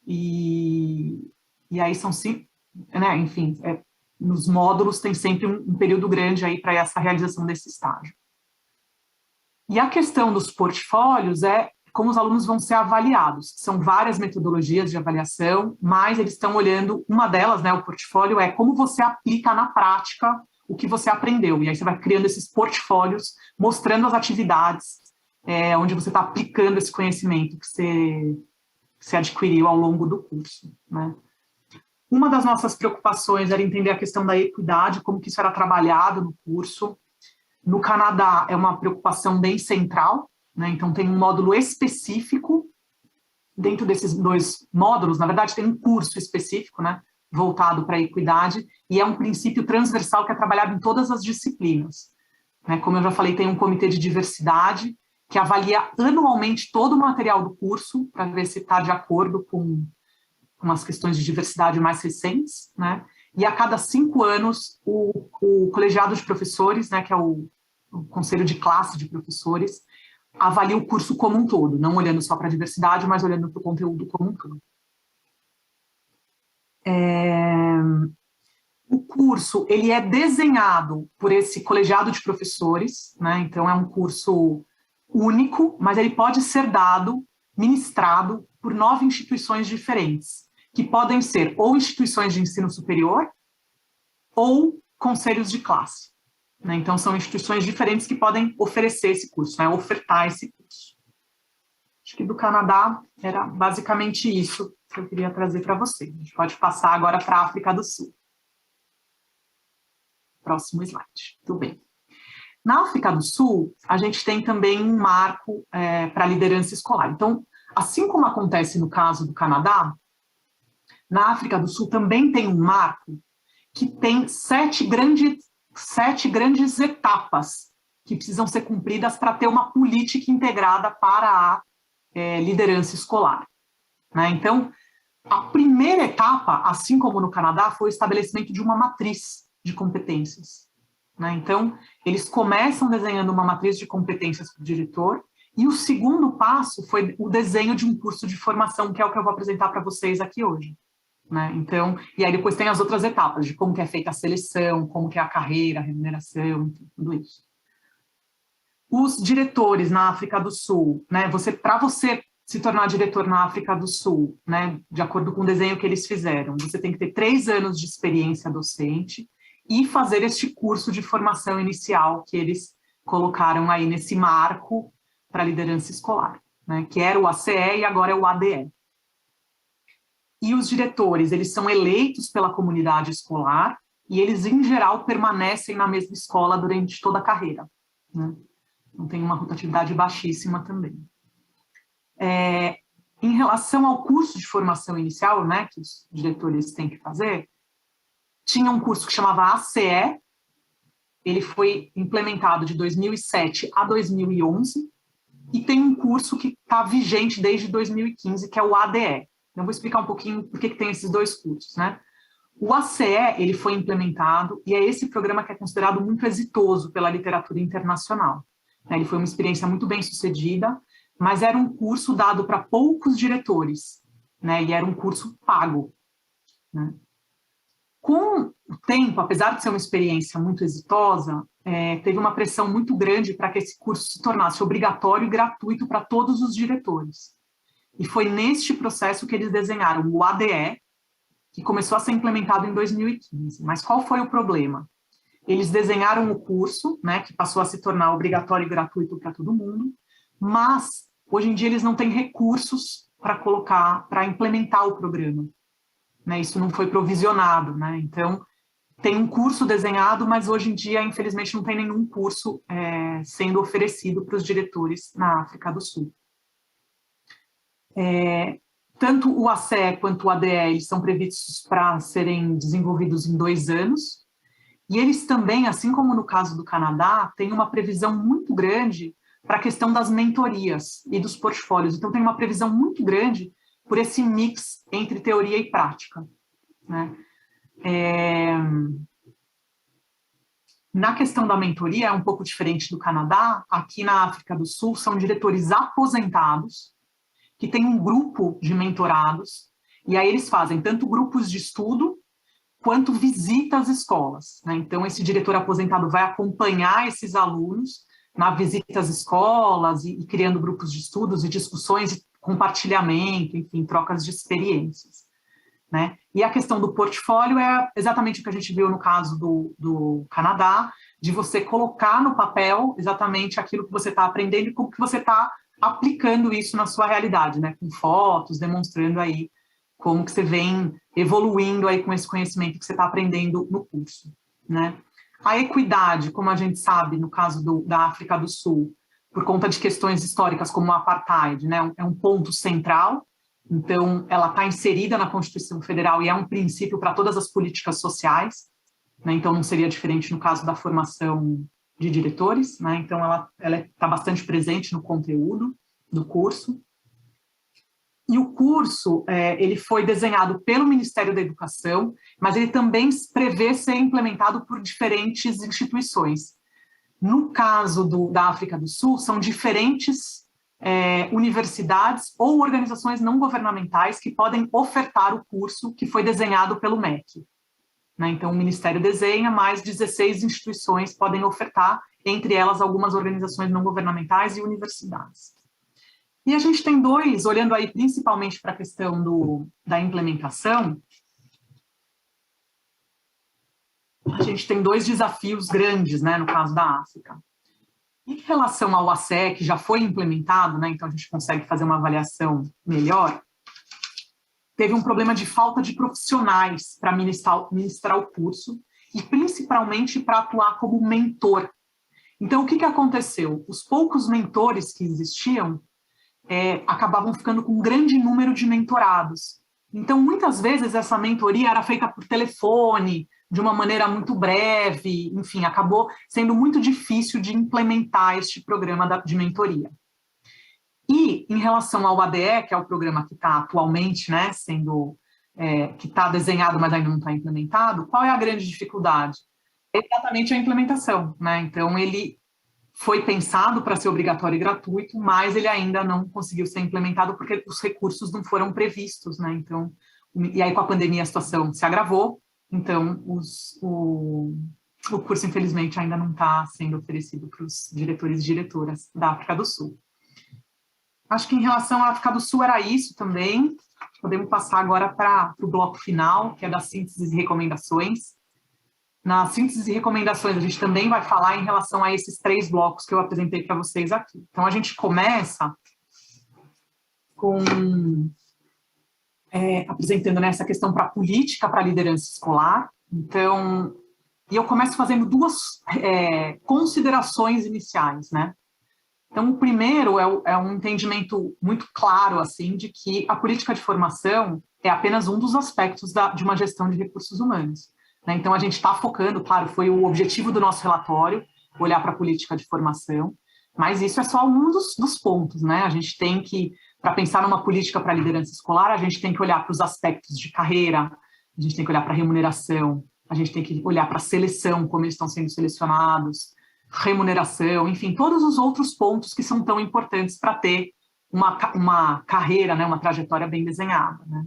e aí são 5, né, enfim, nos módulos tem sempre um período grande aí para essa realização desse estágio. E a questão dos portfólios é como os alunos vão ser avaliados. São várias metodologias de avaliação, mas eles estão olhando, uma delas, né, o portfólio, é como você aplica na prática o que você aprendeu. E aí você vai criando esses portfólios, mostrando as atividades, onde você está aplicando esse conhecimento que você adquiriu ao longo do curso, né? Uma das nossas preocupações era entender a questão da equidade, como que isso era trabalhado no curso. No Canadá é uma preocupação bem central, né? Então tem um módulo específico, dentro desses 2 módulos, na verdade tem um curso específico, né, voltado para a equidade, e é um princípio transversal que é trabalhado em todas as disciplinas, né? Como eu já falei, tem um comitê de diversidade, que avalia anualmente todo o material do curso, para ver se está de acordo com as questões de diversidade mais recentes, né? E a cada 5 anos, o colegiado de professores, né, que é o conselho de classe de professores, avalia o curso como um todo, não olhando só para a diversidade, mas olhando para o conteúdo como um todo. O curso, ele é desenhado por esse colegiado de professores, né? Então é um curso único, mas ele pode ser dado, ministrado por 9 instituições diferentes, que podem ser ou instituições de ensino superior ou conselhos de classe, né? Então, são instituições diferentes que podem oferecer esse curso, né? Ofertar esse curso. Acho que do Canadá era basicamente isso que eu queria trazer para vocês. A gente pode passar agora para a África do Sul. Próximo slide. Tudo bem. Na África do Sul, a gente tem também um marco para a liderança escolar. Então, assim como acontece no caso do Canadá, na África do Sul também tem um marco que tem 7 grandes etapas que precisam ser cumpridas para ter uma política integrada para a liderança escolar, né? Então, a primeira etapa, assim como no Canadá, foi o estabelecimento de uma matriz de competências, né? Então, eles começam desenhando uma matriz de competências para o diretor, e o segundo passo foi o desenho de um curso de formação, que é o que eu vou apresentar para vocês aqui hoje, né? Então, e aí depois tem as outras etapas, de como que é feita a seleção, como que é a carreira, a remuneração, tudo isso. Os diretores na África do Sul, né? Para você se tornar diretor na África do Sul, né, de acordo com o desenho que eles fizeram, você tem que ter 3 anos de experiência docente e fazer este curso de formação inicial que eles colocaram aí nesse marco para a liderança escolar, né, que era o ACE e agora é o ADE. E os diretores, eles são eleitos pela comunidade escolar e eles, em geral, permanecem na mesma escola durante toda a carreira, né? Então, tem uma rotatividade baixíssima também. Em relação ao curso de formação inicial, né, que os diretores têm que fazer, tinha um curso que chamava ACE, ele foi implementado de 2007 a 2011, e tem um curso que está vigente desde 2015, que é o ADE. Eu vou explicar um pouquinho por que tem esses 2 cursos, né? O ACE, ele foi implementado, e é esse programa que é considerado muito exitoso pela literatura internacional. Ele foi uma experiência muito bem sucedida, mas era um curso dado para poucos diretores, né? E era um curso pago, né? Com o tempo, apesar de ser uma experiência muito exitosa, teve uma pressão muito grande para que esse curso se tornasse obrigatório e gratuito para todos os diretores. E foi neste processo que eles desenharam o ADE, que começou a ser implementado em 2015. Mas qual foi o problema? Eles desenharam o curso, né, que passou a se tornar obrigatório e gratuito para todo mundo, mas hoje em dia eles não têm recursos para colocar, para implementar o programa, né? Isso não foi provisionado, né? Então, tem um curso desenhado, mas hoje em dia, infelizmente, não tem nenhum curso sendo oferecido para os diretores na África do Sul. Tanto o ACE quanto o ADE são previstos para serem desenvolvidos em 2 anos, e eles também, assim como no caso do Canadá, têm uma previsão muito grande para a questão das mentorias e dos portfólios. Então, tem uma previsão muito grande por esse mix entre teoria e prática, né? Na questão da mentoria, é um pouco diferente do Canadá. Aqui na África do Sul, são diretores aposentados que têm um grupo de mentorados, e aí eles fazem tanto grupos de estudo quanto visita às escolas, né? Então, esse diretor aposentado vai acompanhar esses alunos na visita às escolas e criando grupos de estudos e discussões e compartilhamento, enfim, trocas de experiências, né? E a questão do portfólio é exatamente o que a gente viu no caso do Canadá, de você colocar no papel exatamente aquilo que você está aprendendo e como que você está aplicando isso na sua realidade, né? Com fotos, demonstrando aí como que você vem evoluindo aí com esse conhecimento que você está aprendendo no curso, né? A equidade, como a gente sabe, no caso da África do Sul, por conta de questões históricas como o apartheid, né? É um ponto central, então ela está inserida na Constituição Federal e é um princípio para todas as políticas sociais, né? Então não seria diferente no caso da formação de diretores, né? Então ela está bastante presente no conteúdo do curso. E o curso, ele foi desenhado pelo Ministério da Educação, mas ele também prevê ser implementado por diferentes instituições. No caso da África do Sul, são diferentes universidades ou organizações não governamentais que podem ofertar o curso que foi desenhado pelo MEC. Né? Então, o Ministério desenha, mais 16 instituições podem ofertar, entre elas algumas organizações não governamentais e universidades. E a gente tem olhando aí principalmente para a questão da implementação, a gente tem 2 desafios grandes, né, no caso da África. Em relação ao ACE, que já foi implementado, né, então a gente consegue fazer uma avaliação melhor, teve um problema de falta de profissionais para ministrar o curso e principalmente para atuar como mentor. Então, o que aconteceu? Os poucos mentores que existiam acabavam ficando com um grande número de mentorados. Então, muitas vezes, essa mentoria era feita por telefone, de uma maneira muito breve, enfim, acabou sendo muito difícil de implementar este programa de mentoria. E, em relação ao ADE, que é o programa que está atualmente, né, que está desenhado, mas ainda não está implementado, qual é a grande dificuldade? É exatamente a implementação, né? Então, ele foi pensado para ser obrigatório e gratuito, mas ele ainda não conseguiu ser implementado porque os recursos não foram previstos, né? Então, e aí com a pandemia a situação se agravou, então o curso, infelizmente, ainda não está sendo oferecido para os diretores e diretoras da África do Sul. Acho que em relação à África do Sul era isso também. Podemos passar agora para o bloco final, que é das sínteses e recomendações. Na síntese e recomendações, a gente também vai falar em relação a esses 3 blocos que eu apresentei para vocês aqui. Então, a gente começa com apresentando essa questão para a política, para a liderança escolar. Então, e eu começo fazendo 2 considerações iniciais, né? Então, o primeiro é um entendimento muito claro, assim, de que a política de formação é apenas um dos aspectos de uma gestão de recursos humanos. Né? Então, a gente está focando, claro, foi o objetivo do nosso relatório, olhar para a política de formação, mas isso é só um dos pontos, né? A gente tem que, para pensar numa política para a liderança escolar, a gente tem que olhar para os aspectos de carreira, a gente tem que olhar para a remuneração, a gente tem que olhar para a seleção, como eles estão sendo selecionados, remuneração, enfim, todos os outros pontos que são tão importantes para ter uma carreira, né, uma trajetória bem desenhada, né?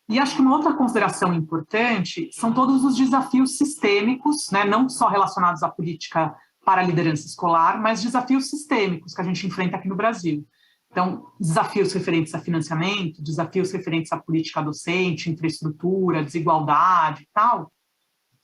E acho que uma outra consideração importante são todos os desafios sistêmicos, né, não só relacionados à política para a liderança escolar, mas desafios sistêmicos que a gente enfrenta aqui no Brasil. Então, desafios referentes a financiamento, desafios referentes à política docente, infraestrutura, desigualdade e tal,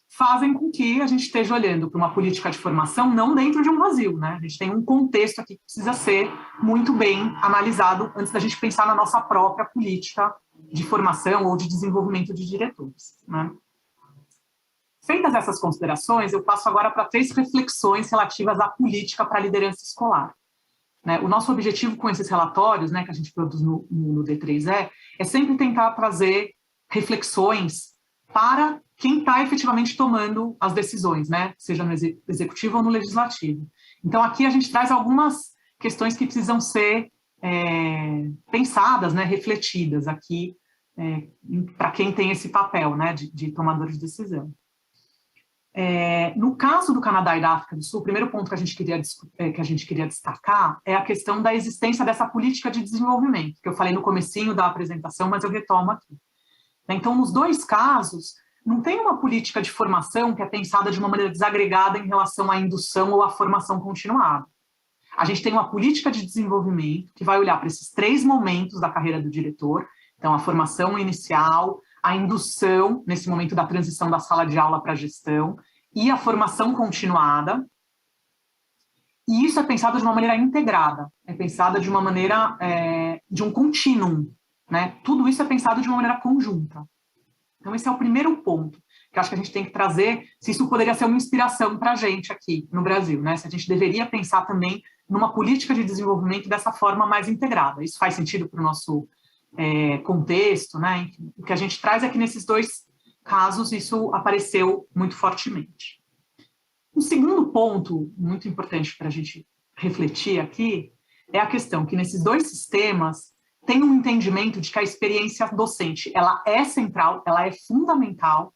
fazem com que a gente esteja olhando para uma política de formação não dentro de um vazio, né? A gente tem um contexto aqui que precisa ser muito bem analisado antes da gente pensar na nossa própria política de formação ou de desenvolvimento de diretores, né? Feitas essas considerações, eu passo agora para 3 reflexões relativas à política para a liderança escolar. né? O nosso objetivo com esses relatórios, né, que a gente produz no D3E, é sempre tentar trazer reflexões para quem está efetivamente tomando as decisões, né, seja no executivo ou no legislativo. Então, aqui a gente traz algumas questões que precisam ser pensadas, né, refletidas aqui, para quem tem esse papel, né, de tomador de decisão. No caso do Canadá e da África do Sul, o primeiro ponto que a gente queria destacar é a questão da existência dessa política de desenvolvimento, que eu falei no comecinho da apresentação, mas eu retomo aqui. Então, nos dois casos, não tem uma política de formação que é pensada de uma maneira desagregada em relação à indução ou à formação continuada. A gente tem uma política de desenvolvimento que vai olhar para esses 3 momentos da carreira do diretor, então a formação inicial, a indução, nesse momento da transição da sala de aula para a gestão, e a formação continuada. E isso é pensado de uma maneira integrada, é pensado de uma maneira, de um contínuo, né? Tudo isso é pensado de uma maneira conjunta. Então, esse é o primeiro ponto, que eu acho que a gente tem que trazer, se isso poderia ser uma inspiração para a gente aqui no Brasil, né? Se a gente deveria pensar também numa política de desenvolvimento dessa forma mais integrada. Isso faz sentido para o nosso contexto, né? Enfim, o que a gente traz é que nesses 2 casos isso apareceu muito fortemente. Um segundo ponto muito importante para a gente refletir aqui é a questão que nesses 2 sistemas tem um entendimento de que a experiência docente ela é central, ela é fundamental,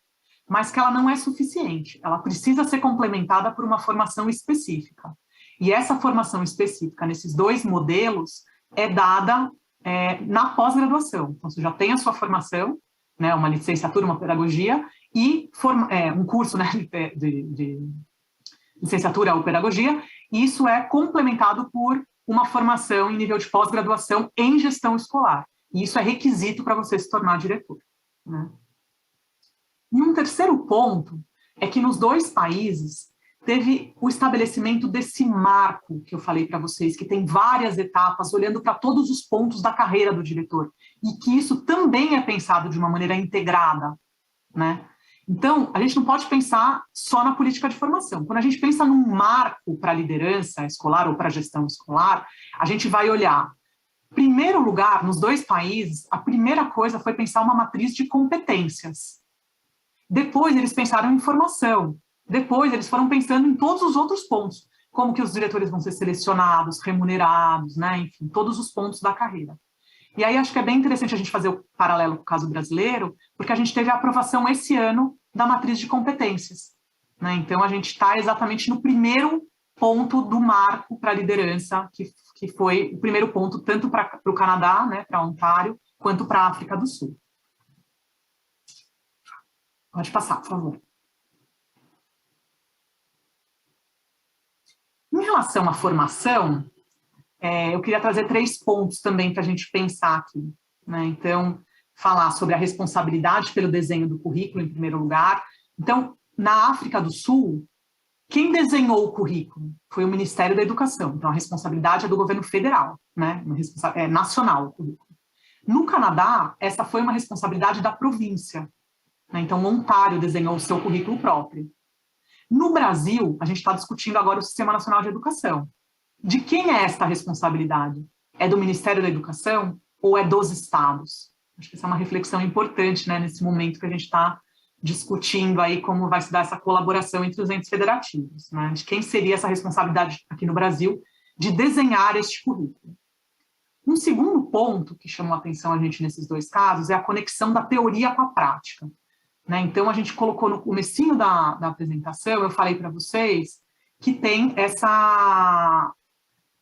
mas que ela não é suficiente. Ela precisa ser complementada por uma formação específica. E essa formação específica nesses 2 modelos é dada na pós-graduação. Então, você já tem a sua formação, né, uma licenciatura, uma pedagogia, e um curso, né, de licenciatura ou pedagogia, e isso é complementado por uma formação em nível de pós-graduação em gestão escolar. E isso é requisito para você se tornar diretor, né? E um terceiro ponto é que nos 2 países teve o estabelecimento desse marco que eu falei para vocês, que tem várias etapas, olhando para todos os pontos da carreira do diretor, e que isso também é pensado de uma maneira integrada, né? Então, a gente não pode pensar só na política de formação. Quando a gente pensa num marco para a liderança escolar ou para a gestão escolar, a gente vai olhar, em primeiro lugar, nos 2 países, a primeira coisa foi pensar uma matriz de competências. Depois, eles pensaram em formação. Depois, eles foram pensando em todos os outros pontos, como que os diretores vão ser selecionados, remunerados, né? Enfim, todos os pontos da carreira. E aí acho que é bem interessante a gente fazer o paralelo com o caso brasileiro, porque a gente teve a aprovação esse ano da matriz de competências, né? Então, a gente está exatamente no primeiro ponto do marco para a liderança, que foi o primeiro ponto tanto para o Canadá, né, para Ontário, quanto para a África do Sul. Pode passar, por favor. Em relação à formação, eu queria trazer 3 pontos também para a gente pensar aqui, né? Então, falar sobre a responsabilidade pelo desenho do currículo, em primeiro lugar. Então, na África do Sul, quem desenhou o currículo foi o Ministério da Educação. Então, a responsabilidade é do governo federal, né? É nacional o currículo. No Canadá, essa foi uma responsabilidade da província, né? Então, Ontário desenhou o seu currículo próprio. No Brasil, a gente está discutindo agora o Sistema Nacional de Educação. De quem é esta responsabilidade? É do Ministério da Educação ou é dos estados? Acho que essa é uma reflexão importante, né, nesse momento que a gente está discutindo aí como vai se dar essa colaboração entre os entes federativos, né? De quem seria essa responsabilidade aqui no Brasil de desenhar este currículo. Um segundo ponto que chamou a atenção a gente nesses 2 casos é a conexão da teoria com a prática, né? Então, a gente colocou no comecinho da apresentação, eu falei para vocês que tem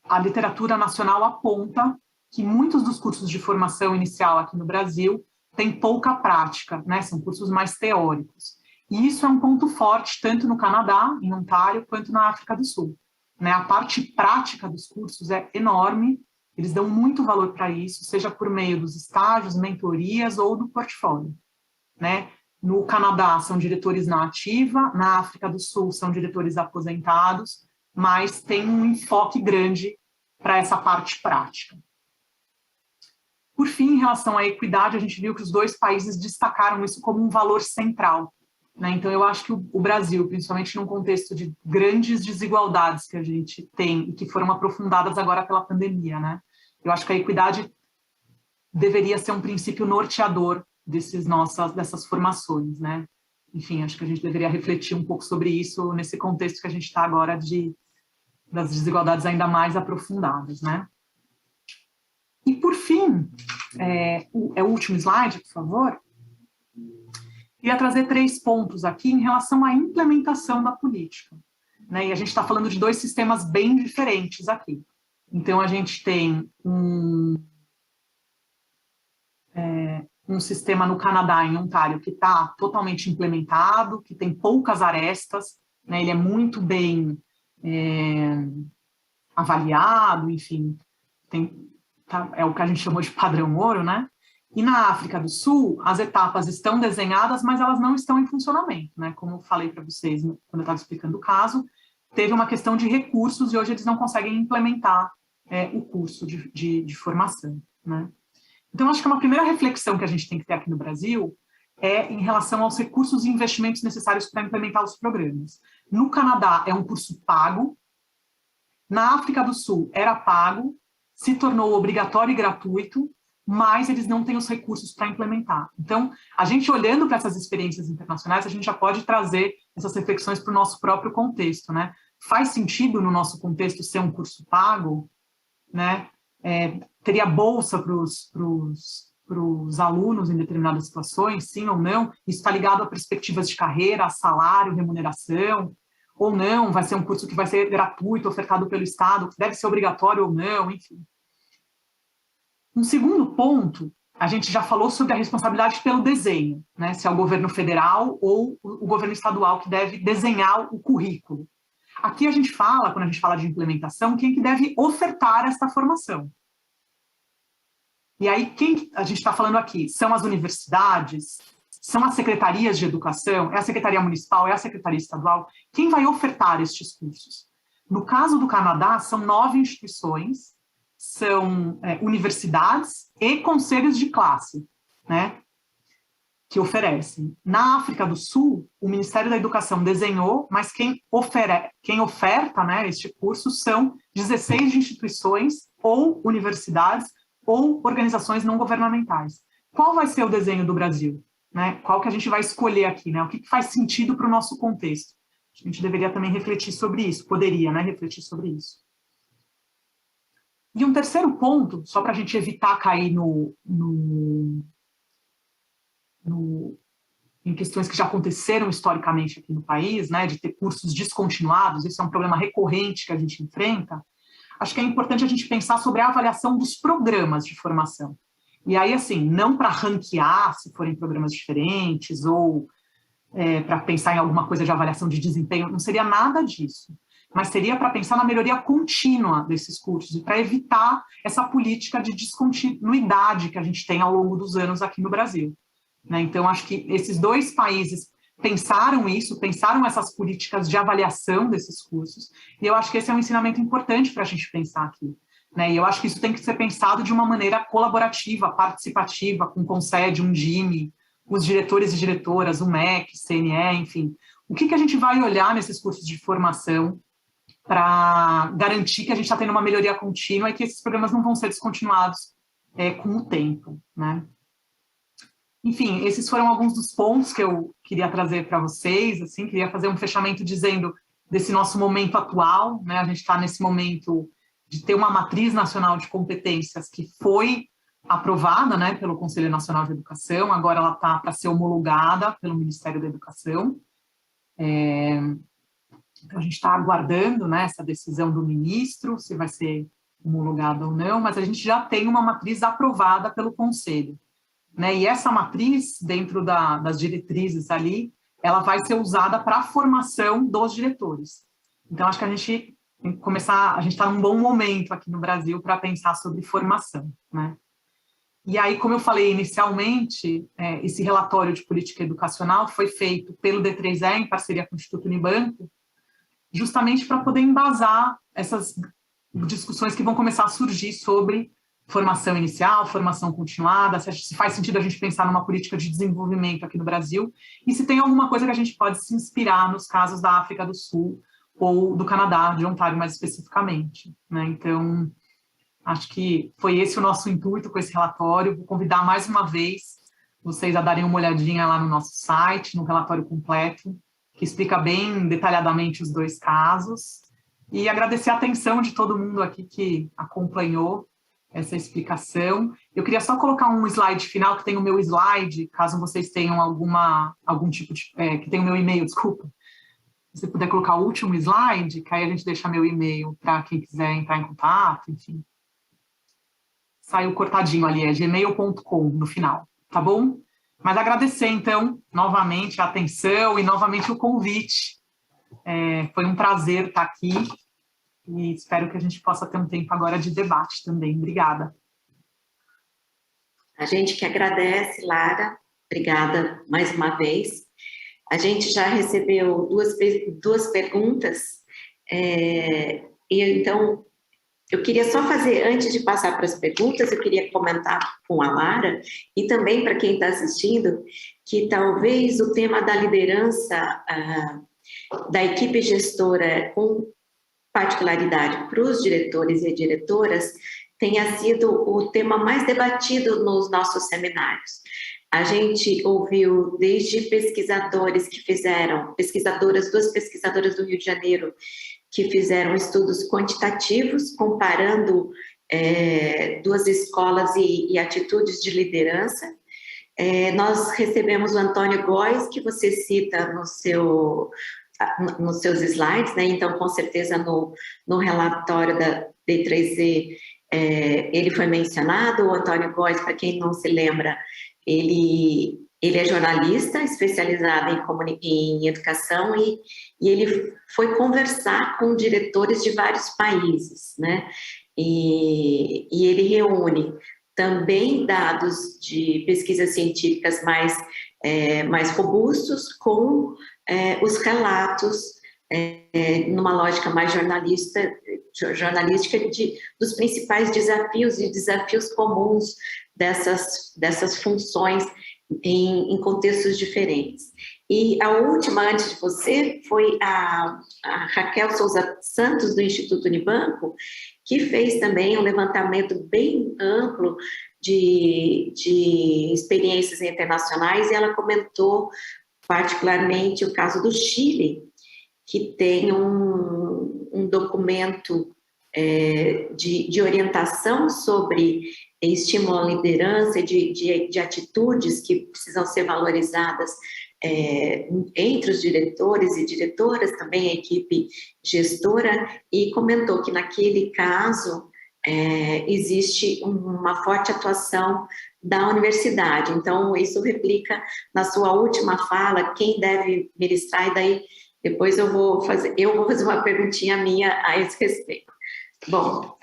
a literatura nacional aponta que muitos dos cursos de formação inicial aqui no Brasil têm pouca prática, né? São cursos mais teóricos. E isso é um ponto forte tanto no Canadá, em Ontário, quanto na África do Sul, né? A parte prática dos cursos é enorme, eles dão muito valor para isso, seja por meio dos estágios, mentorias ou do portfólio, né? No Canadá são diretores na ativa, na África do Sul são diretores aposentados, mas tem um enfoque grande para essa parte prática. Por fim, em relação à equidade, a gente viu que os 2 países destacaram isso como um valor central, né? Então, eu acho que o Brasil, principalmente num contexto de grandes desigualdades que a gente tem e que foram aprofundadas agora pela pandemia, né? Eu acho que a equidade deveria ser um princípio norteador dessas formações, né? Enfim, acho que a gente deveria refletir um pouco sobre isso nesse contexto que a gente está agora das desigualdades ainda mais aprofundadas, né? E, por fim, o último slide, por favor. Queria trazer 3 pontos aqui em relação à implementação da política, né? E a gente está falando de 2 sistemas bem diferentes aqui. Então, a gente tem um sistema no Canadá, em Ontário, que está totalmente implementado, que tem poucas arestas, né? Ele é muito bem avaliado, enfim, é o que a gente chamou de padrão ouro, né? E na África do Sul, as etapas estão desenhadas, mas elas não estão em funcionamento, né? Como eu falei para vocês quando eu estava explicando o caso, teve uma questão de recursos e hoje eles não conseguem implementar o curso de formação, né? Então, acho que uma primeira reflexão que a gente tem que ter aqui no Brasil é em relação aos recursos e investimentos necessários para implementar os programas. No Canadá, é um curso pago. Na África do Sul, era pago, se tornou obrigatório e gratuito, mas eles não têm os recursos para implementar. Então, a gente olhando para essas experiências internacionais, a gente já pode trazer essas reflexões para o nosso próprio contexto, né? Faz sentido no nosso contexto ser um curso pago, né? Teria bolsa para os alunos em determinadas situações, sim ou não? Isso está ligado a perspectivas de carreira, a salário, remuneração, ou não? Vai ser um curso que vai ser gratuito, ofertado pelo Estado, que deve ser obrigatório ou não, enfim. Um segundo ponto, a gente já falou sobre a responsabilidade pelo desenho, né? Se é o governo federal ou o governo estadual que deve desenhar o currículo. Aqui a gente fala, quando a gente fala de implementação, quem que deve ofertar essa formação. E aí, quem a gente está falando aqui? São as universidades? São as secretarias de educação? É a secretaria municipal? É a secretaria estadual? Quem vai ofertar estes cursos? No caso do Canadá, são 9 instituições, são universidades e conselhos de classe, né, que oferecem. Na África do Sul, o Ministério da Educação desenhou, mas quem oferta, né, este curso são 16 instituições ou universidades ou organizações não governamentais. Qual vai ser o desenho do Brasil? Né? Qual que a gente vai escolher aqui? Né? O que faz sentido para o nosso contexto? A gente deveria também refletir sobre isso, poderia, né, refletir sobre isso. E um terceiro ponto, só para a gente evitar cair em questões que já aconteceram historicamente aqui no país, né, de ter cursos descontinuados, isso é um problema recorrente que a gente enfrenta, acho que é importante a gente pensar sobre a avaliação dos programas de formação. E aí, assim, não para ranquear se forem programas diferentes ou para pensar em alguma coisa de avaliação de desempenho, não seria nada disso. Mas seria para pensar na melhoria contínua desses cursos e para evitar essa política de descontinuidade que a gente tem ao longo dos anos aqui no Brasil. Né? Então, acho que esses 2 países pensaram isso, pensaram essas políticas de avaliação desses cursos, e eu acho que esse é um ensinamento importante para a gente pensar aqui. Né? E eu acho que isso tem que ser pensado de uma maneira colaborativa, participativa, com o CONSED, um DIME, os diretores e diretoras, o MEC, CNE, enfim. O que a gente vai olhar nesses cursos de formação para garantir que a gente está tendo uma melhoria contínua e que esses programas não vão ser descontinuados com o tempo, né? Enfim, esses foram alguns dos pontos que eu queria trazer para vocês, assim, queria fazer um fechamento dizendo desse nosso momento atual, né? A gente está nesse momento de ter uma matriz nacional de competências que foi aprovada, né, pelo Conselho Nacional de Educação, agora ela está para ser homologada pelo Ministério da Educação. Então, a gente está aguardando, né, essa decisão do ministro, se vai ser homologada ou não, mas a gente já tem uma matriz aprovada pelo Conselho. Né, e essa matriz, dentro das diretrizes ali, ela vai ser usada para a formação dos diretores. Então, acho que a gente tem que começar, a gente está num bom momento aqui no Brasil para pensar sobre formação, né? E aí, como eu falei inicialmente, esse relatório de política educacional foi feito pelo D3E, em parceria com o Instituto Unibanco, justamente para poder embasar essas discussões que vão começar a surgir sobre formação inicial, formação continuada, se faz sentido a gente pensar numa política de desenvolvimento aqui no Brasil, e se tem alguma coisa que a gente pode se inspirar nos casos da África do Sul ou do Canadá, de Ontário mais especificamente, né? Então, acho que foi esse o nosso intuito com esse relatório. Vou convidar mais uma vez vocês a darem uma olhadinha lá no nosso site, no relatório completo, que explica bem detalhadamente os 2 casos, e agradecer a atenção de todo mundo aqui que acompanhou essa explicação. Eu queria só colocar um slide final, que tem o meu slide, caso vocês tenham algum tipo de... que tem o meu e-mail, desculpa. Se você puder colocar o último slide, que aí a gente deixa meu e-mail para quem quiser entrar em contato, enfim. Saiu cortadinho ali, é gmail.com no final, tá bom? Mas agradecer, então, novamente a atenção e novamente o convite. Foi um prazer estar aqui e espero que a gente possa ter um tempo agora de debate também. Obrigada. A gente que agradece, Lara. Obrigada mais uma vez. A gente já recebeu duas perguntas, e então eu queria só fazer, antes de passar para as perguntas, eu queria comentar com a Lara, e também para quem está assistindo, que talvez o tema da liderança da equipe gestora, com particularidade para os diretores e diretoras, tenha sido o tema mais debatido nos nossos seminários. A gente ouviu desde pesquisadores que fizeram, duas pesquisadoras do Rio de Janeiro, que fizeram estudos quantitativos, comparando 2 escolas e atitudes de liderança. Nós recebemos o Antônio Góes, que você cita nos seus slides, né? Então, com certeza, no relatório da D3E, ele foi mencionado. O Antônio Góes, para quem não se lembra, ele é jornalista especializado em educação e ele foi conversar com diretores de vários países, né? E ele reúne também dados de pesquisas científicas mais robustos com os relatos numa lógica mais jornalística dos principais desafios e desafios comuns dessas funções em contextos diferentes. E a última, antes de você, foi a Raquel Souza Santos, do Instituto Unibanco, que fez também um levantamento bem amplo de experiências internacionais, e ela comentou particularmente o caso do Chile, que tem um documento de orientação sobre estímulo à liderança, de atitudes que precisam ser valorizadas entre os diretores e diretoras, também a equipe gestora, e comentou que naquele caso existe uma forte atuação da universidade. Então, isso replica na sua última fala, quem deve ministrar, e daí depois eu vou fazer uma perguntinha minha a esse respeito. Bom,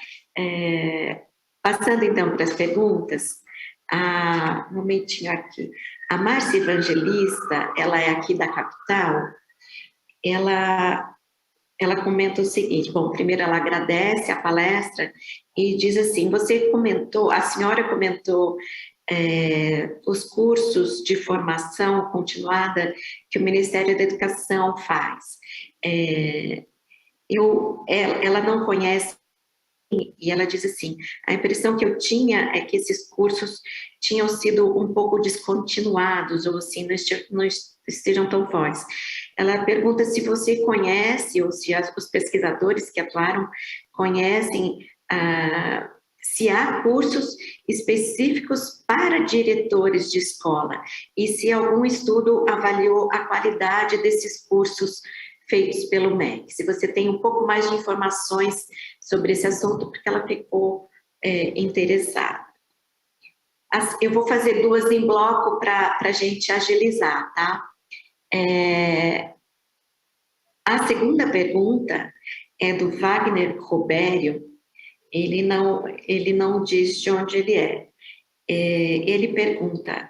passando então para as perguntas, um momentinho aqui. A Márcia Evangelista, ela é aqui da capital, ela comenta o seguinte, bom, primeiro ela agradece a palestra e diz assim, a senhora comentou os cursos de formação continuada que o Ministério da Educação faz. Ela não conhece, e ela diz assim, a impressão que eu tinha é que esses cursos tinham sido um pouco descontinuados, ou assim, não estejam tão fortes. Ela pergunta se você conhece, ou se os pesquisadores que atuaram conhecem, se há cursos específicos para diretores de escola, e se algum estudo avaliou a qualidade desses cursos feitos pelo MEC. Se você tem um pouco mais de informações sobre esse assunto, porque ela ficou interessada. Eu vou fazer 2 em bloco para a gente agilizar, tá? A segunda pergunta é do Wagner Robério. Ele não diz de onde ele é. Ele pergunta,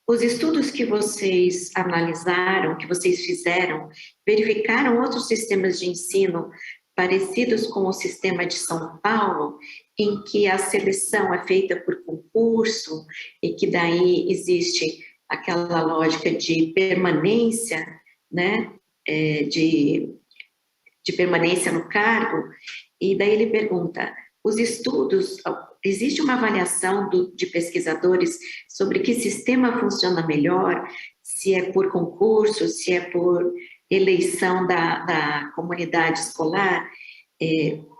os estudos que vocês analisaram, que vocês fizeram, verificaram outros sistemas de ensino parecidos com o sistema de São Paulo? em que a seleção é feita por concurso e que daí existe aquela lógica de permanência, né, de permanência no cargo, e daí ele pergunta, os estudos, existe uma avaliação de pesquisadores sobre que sistema funciona melhor, se é por concurso, se é por eleição da comunidade escolar?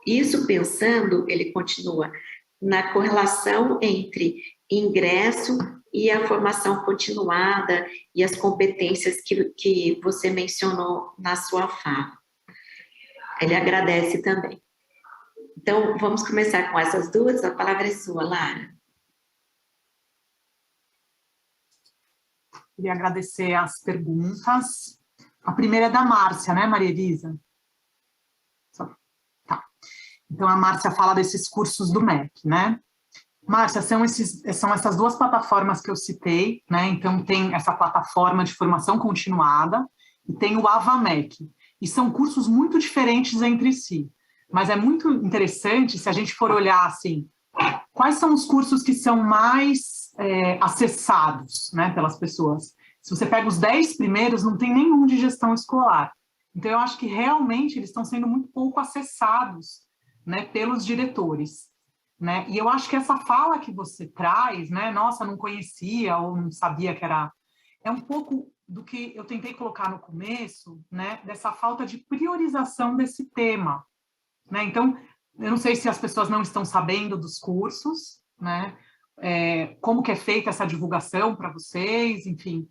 Isso pensando, ele continua, na correlação entre ingresso e a formação continuada e as competências que você mencionou na sua fala. Ele agradece também. Então, vamos começar com essas duas. A palavra é sua, Lara. Queria agradecer as perguntas. A primeira é da Márcia, né, Maria Elisa? Tá. Então, a Márcia fala desses cursos do MEC, né? Márcia, são essas duas plataformas que eu citei, né? Então, tem essa plataforma de formação continuada e tem o AvaMec. E são cursos muito diferentes entre si. Mas é muito interessante, se a gente for olhar, assim, quais são os cursos que são mais acessados, né, pelas pessoas. Se você pega os 10 primeiros, não tem nenhum de gestão escolar. Então, eu acho que realmente eles estão sendo muito pouco acessados, né, pelos diretores. Né? E eu acho que essa fala que você traz, né, nossa, não conhecia ou não sabia que era... É um pouco do que eu tentei colocar no começo, né, dessa falta de priorização desse tema. Né? Então, eu não sei se as pessoas não estão sabendo dos cursos, né? Como que é feita essa divulgação para vocês, enfim.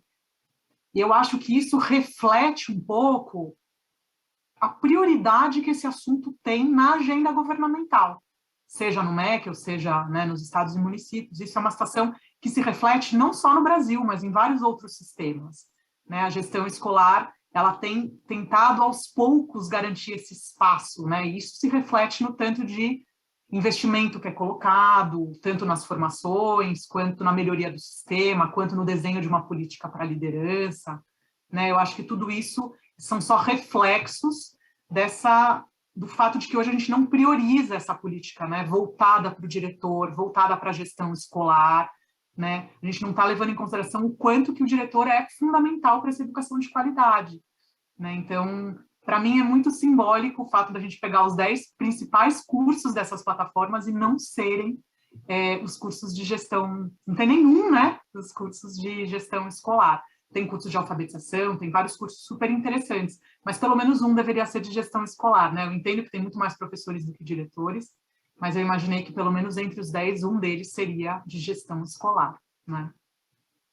E eu acho que isso reflete um pouco a prioridade que esse assunto tem na agenda governamental, seja no MEC ou seja, né, nos estados e municípios. Isso é uma situação que se reflete não só no Brasil, mas em vários outros sistemas. Né? A gestão escolar, ela tem tentado aos poucos garantir esse espaço, né? E isso se reflete no tanto de investimento que é colocado, tanto nas formações, quanto na melhoria do sistema, quanto no desenho de uma política para a liderança, né? Eu acho que tudo isso são só reflexos do fato de que hoje a gente não prioriza essa política, né? Voltada para o diretor, voltada para a gestão escolar, né? A gente não está levando em consideração o quanto que o diretor é fundamental para essa educação de qualidade. Né? Então, para mim é muito simbólico o fato da gente pegar os 10 principais cursos dessas plataformas e não serem os cursos de gestão, não tem nenhum, né, dos cursos de gestão escolar. Tem cursos de alfabetização, tem vários cursos super interessantes, mas pelo menos um deveria ser de gestão escolar, né? Eu entendo que tem muito mais professores do que diretores, mas eu imaginei que pelo menos entre os 10, um deles seria de gestão escolar, né?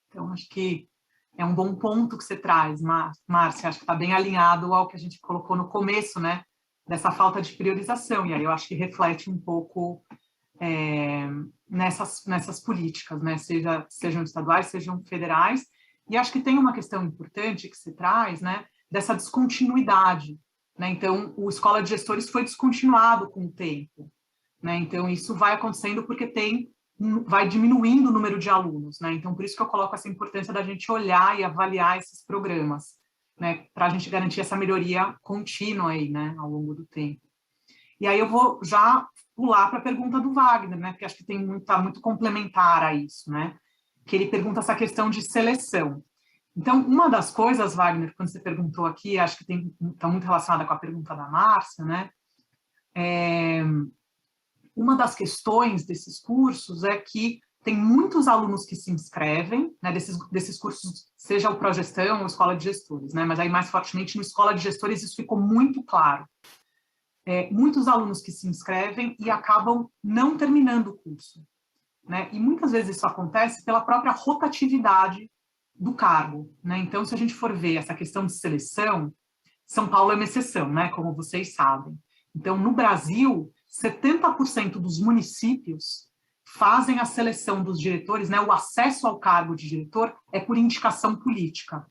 Então, acho que é um bom ponto que você traz, Márcia, acho que está bem alinhado ao que a gente colocou no começo, né, dessa falta de priorização, e aí eu acho que reflete um pouco nessas políticas, né, sejam estaduais, sejam federais, e acho que tem uma questão importante que se traz, né, dessa descontinuidade, né, então o Escola de Gestores foi descontinuado com o tempo, né, então isso vai acontecendo porque vai diminuindo o número de alunos, né? Então, por isso que eu coloco essa importância da gente olhar e avaliar esses programas, né? Para a gente garantir essa melhoria contínua aí, né? Ao longo do tempo. E aí eu vou já pular para a pergunta do Wagner, né? Porque acho que tá muito complementar a isso, né? Que ele pergunta essa questão de seleção. Então, uma das coisas, Wagner, quando você perguntou aqui, acho que está muito relacionada com a pergunta da Márcia, né? Uma das questões desses cursos é que tem muitos alunos que se inscrevem, né, desses cursos, seja o Progestão ou Escola de Gestores, né, mas aí mais fortemente no Escola de Gestores isso ficou muito claro. Muitos alunos que se inscrevem e acabam não terminando o curso. Né, e muitas vezes isso acontece pela própria rotatividade do cargo. Né, então, se a gente for ver essa questão de seleção, São Paulo é uma exceção, né, como vocês sabem. Então, no Brasil, 70% dos municípios fazem a seleção dos diretores, né, o acesso ao cargo de diretor é por indicação política.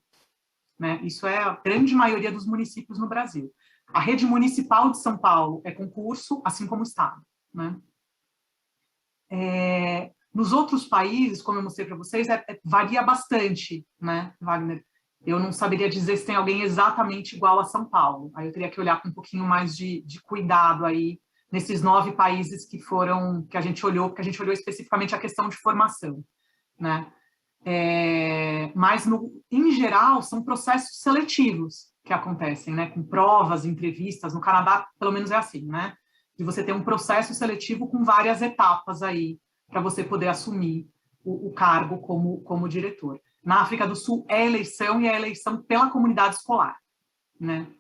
Né? Isso é a grande maioria dos municípios no Brasil. A rede municipal de São Paulo é concurso, assim como o Estado. Né? Nos outros países, como eu mostrei para vocês, varia bastante, né, Wagner? Eu não saberia dizer se tem alguém exatamente igual a São Paulo. Aí eu teria que olhar com um pouquinho mais de cuidado aí nesses 9 países que a gente olhou, porque a gente olhou especificamente a questão de formação, né? Mas, em geral, são processos seletivos que acontecem, né? Com provas, entrevistas. No Canadá, pelo menos é assim, né? De você ter um processo seletivo com várias etapas aí, para você poder assumir o cargo como diretor. Na África do Sul é eleição, e é eleição pela comunidade escolar, né?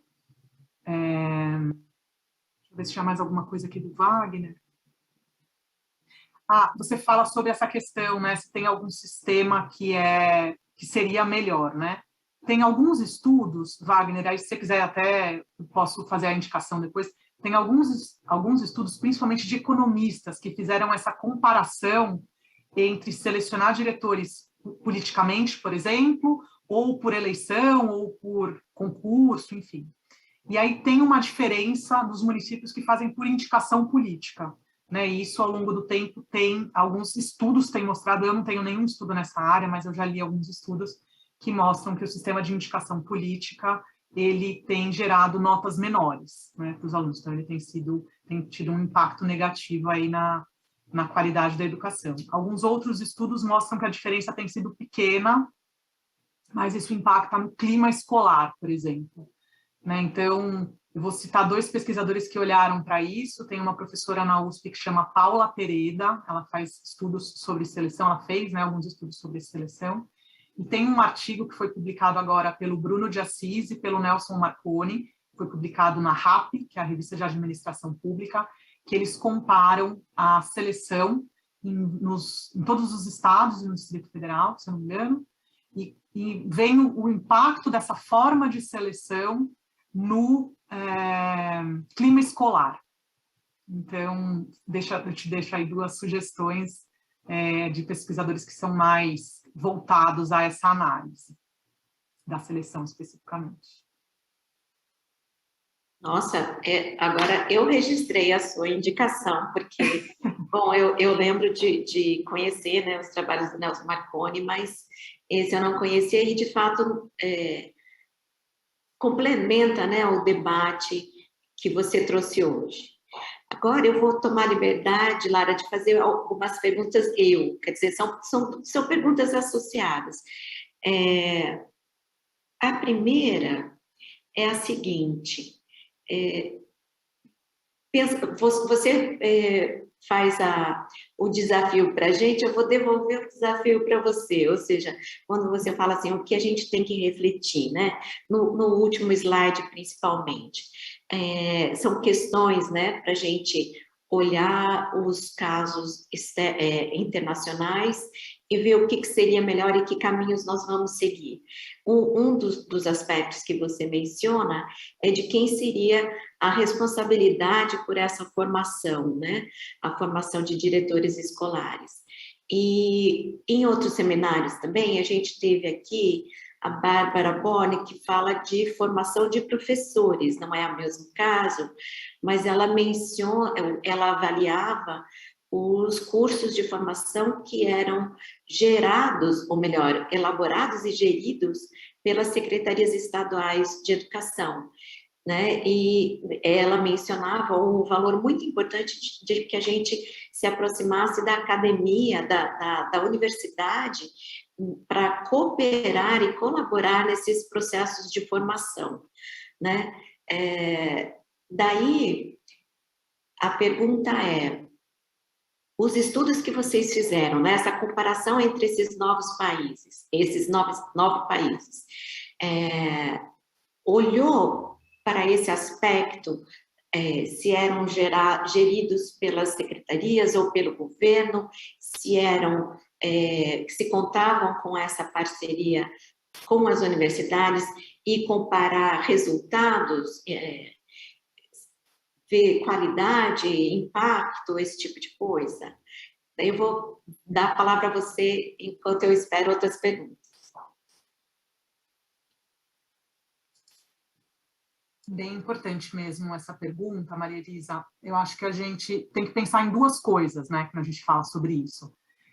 Deixa eu ver se tinha mais alguma coisa aqui do Wagner. Você fala sobre essa questão, né? Se tem algum sistema que seria melhor, né? Tem alguns estudos, Wagner, aí se você quiser até posso fazer a indicação depois, tem alguns estudos, principalmente de economistas, que fizeram essa comparação entre selecionar diretores politicamente, por exemplo, ou por eleição, ou por concurso, enfim. E aí tem uma diferença dos municípios que fazem por indicação política, né? E isso, ao longo do tempo, alguns estudos têm mostrado, eu não tenho nenhum estudo nessa área, mas eu já li alguns estudos que mostram que o sistema de indicação política, ele tem gerado notas menores, né, para os alunos. Então, ele tem tido um impacto negativo aí na qualidade da educação. Alguns outros estudos mostram que a diferença tem sido pequena, mas isso impacta no clima escolar, por exemplo, né? Então, eu vou citar 2 pesquisadores que olharam para isso. Tem uma professora na USP que chama Paula Pereda, ela faz estudos sobre seleção, ela fez, né, alguns estudos sobre seleção, e tem um artigo que foi publicado agora pelo Bruno de Assis e pelo Nelson Marconi, foi publicado na RAP, que é a Revista de Administração Pública, que eles comparam a seleção em todos os estados e no Distrito Federal, se eu não me engano, e vem o impacto dessa forma de seleção no clima escolar. Então, eu te deixo aí 2 sugestões de pesquisadores que são mais voltados a essa análise da seleção especificamente. Nossa, agora eu registrei a sua indicação, porque, bom, eu lembro de conhecer, né, os trabalhos do Nelson Marconi, mas esse eu não conhecia e, de fato, complementa, né, o debate que você trouxe hoje. Agora eu vou tomar liberdade, Lara, de fazer algumas perguntas quer dizer, são perguntas associadas. A primeira é a seguinte, você faz o desafio para a gente, eu vou devolver o desafio para você, ou seja, quando você fala assim, o que a gente tem que refletir, né? No último slide, principalmente, são questões, né, para a gente olhar os casos internacionais e ver o que seria melhor e que caminhos nós vamos seguir. Um dos aspectos que você menciona é de quem seria a responsabilidade por essa formação, né? A formação de diretores escolares. E em outros seminários também, a gente teve aqui a Bárbara Boni, que fala de formação de professores, não é o mesmo caso, mas ela avaliava os cursos de formação que eram gerados, ou melhor, elaborados e geridos pelas secretarias estaduais de educação, né? E ela mencionava um valor muito importante de que a gente se aproximasse da academia, da universidade, para cooperar e colaborar nesses processos de formação, né? Daí, a pergunta é, os estudos que vocês fizeram, né, essa comparação entre esses novos países, esses 9 países, olhou para esse aspecto, se eram geridos pelas secretarias ou pelo governo, se contavam com essa parceria com as universidades e comparar resultados, ver qualidade, impacto, esse tipo de coisa. Daí eu vou dar a palavra a você enquanto eu espero outras perguntas. Bem importante mesmo essa pergunta, Maria Elisa. Eu acho que a gente tem que pensar em 2 coisas, né, quando a gente fala sobre isso.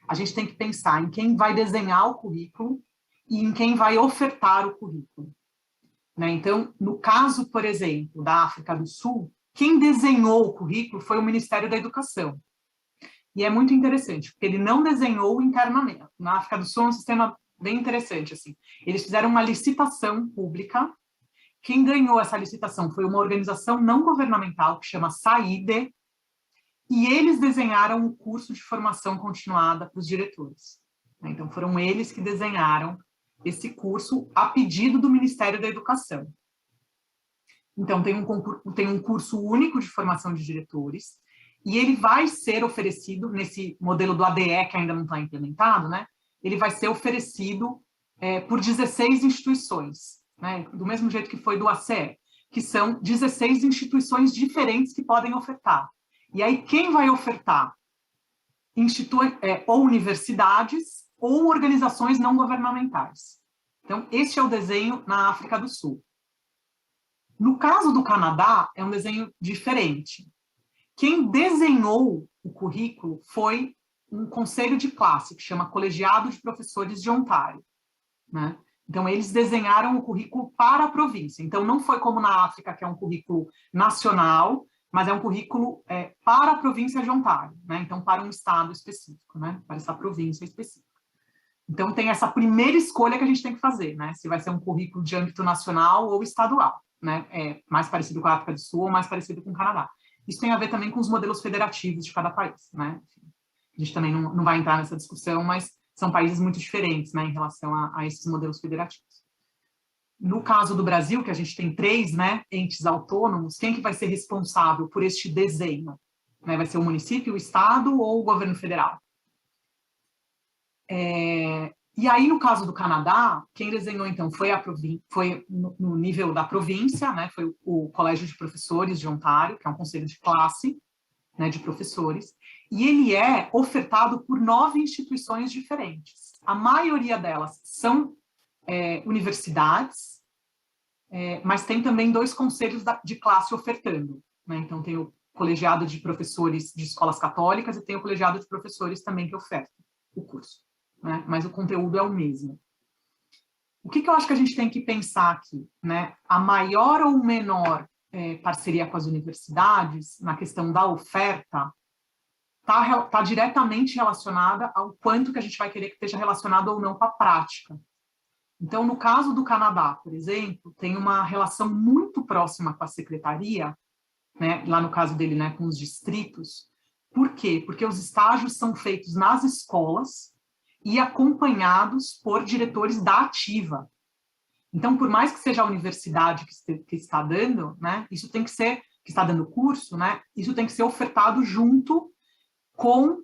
A gente tem que pensar em quem vai desenhar o currículo e em quem vai ofertar o currículo, né? Então, no caso, por exemplo, da África do Sul, Quem desenhou o currículo foi o Ministério da Educação. E é muito interessante, porque ele não desenhou internamente. Na África do Sul é um sistema bem interessante, assim. Eles fizeram uma licitação pública. Quem ganhou essa licitação foi uma organização não governamental que chama SAIDE, e eles desenharam o curso de formação continuada para os diretores. Então, foram eles que desenharam esse curso a pedido do Ministério da Educação. Então, tem um curso único de formação de diretores, e ele vai ser oferecido, nesse modelo do ADE, que ainda não está implementado, né? Ele vai ser oferecido por 16 instituições, né? Do mesmo jeito que foi do ACE, que são 16 instituições diferentes que podem ofertar. E aí, quem vai ofertar? Ou universidades ou organizações não governamentais. Então, esse é o desenho na África do Sul. No caso do Canadá, é um desenho diferente. Quem desenhou o currículo foi um conselho de classe, que chama Colegiado de Professores de Ontário, né? Então, eles desenharam o currículo para a província. Então, não foi como na África, que é um currículo nacional, mas é um currículo para a província de Ontário, né? Então, para um estado específico, né? Para essa província específica. Então, tem essa primeira escolha que a gente tem que fazer, né? Se vai ser um currículo de âmbito nacional ou estadual, né? É mais parecido com a África do Sul ou mais parecido com o Canadá. Isso tem a ver também com os modelos federativos de cada país, né? A gente também não vai entrar nessa discussão, mas são países muito diferentes, né, em relação a esses modelos federativos. No caso do Brasil, que a gente tem 3, né, entes autônomos, quem que vai ser responsável por este desenho? Né, vai ser o município, o estado ou o governo federal? E aí, no caso do Canadá, quem desenhou, então, foi no nível da província, né, foi o Colégio de Professores de Ontário, que é um conselho de classe, né, de professores, e ele é ofertado por 9 instituições diferentes. A maioria delas são universidades, mas tem também 2 conselhos de classe ofertando, né? Então, tem o colegiado de professores de escolas católicas e tem o colegiado de professores também que oferta o curso, né? Mas o conteúdo é o mesmo. O que eu acho que a gente tem que pensar aqui, né? A maior ou menor parceria com as universidades, na questão da oferta, está diretamente relacionada ao quanto que a gente vai querer que esteja relacionado ou não com a prática. Então, no caso do Canadá, por exemplo, tem uma relação muito próxima com a secretaria, né, lá no caso dele, né, com os distritos. Por quê? Porque os estágios são feitos nas escolas e acompanhados por diretores da ativa. Então, por mais que seja a universidade que está dando, né, isso tem que ser, que está dando curso, né, isso tem que ser ofertado junto com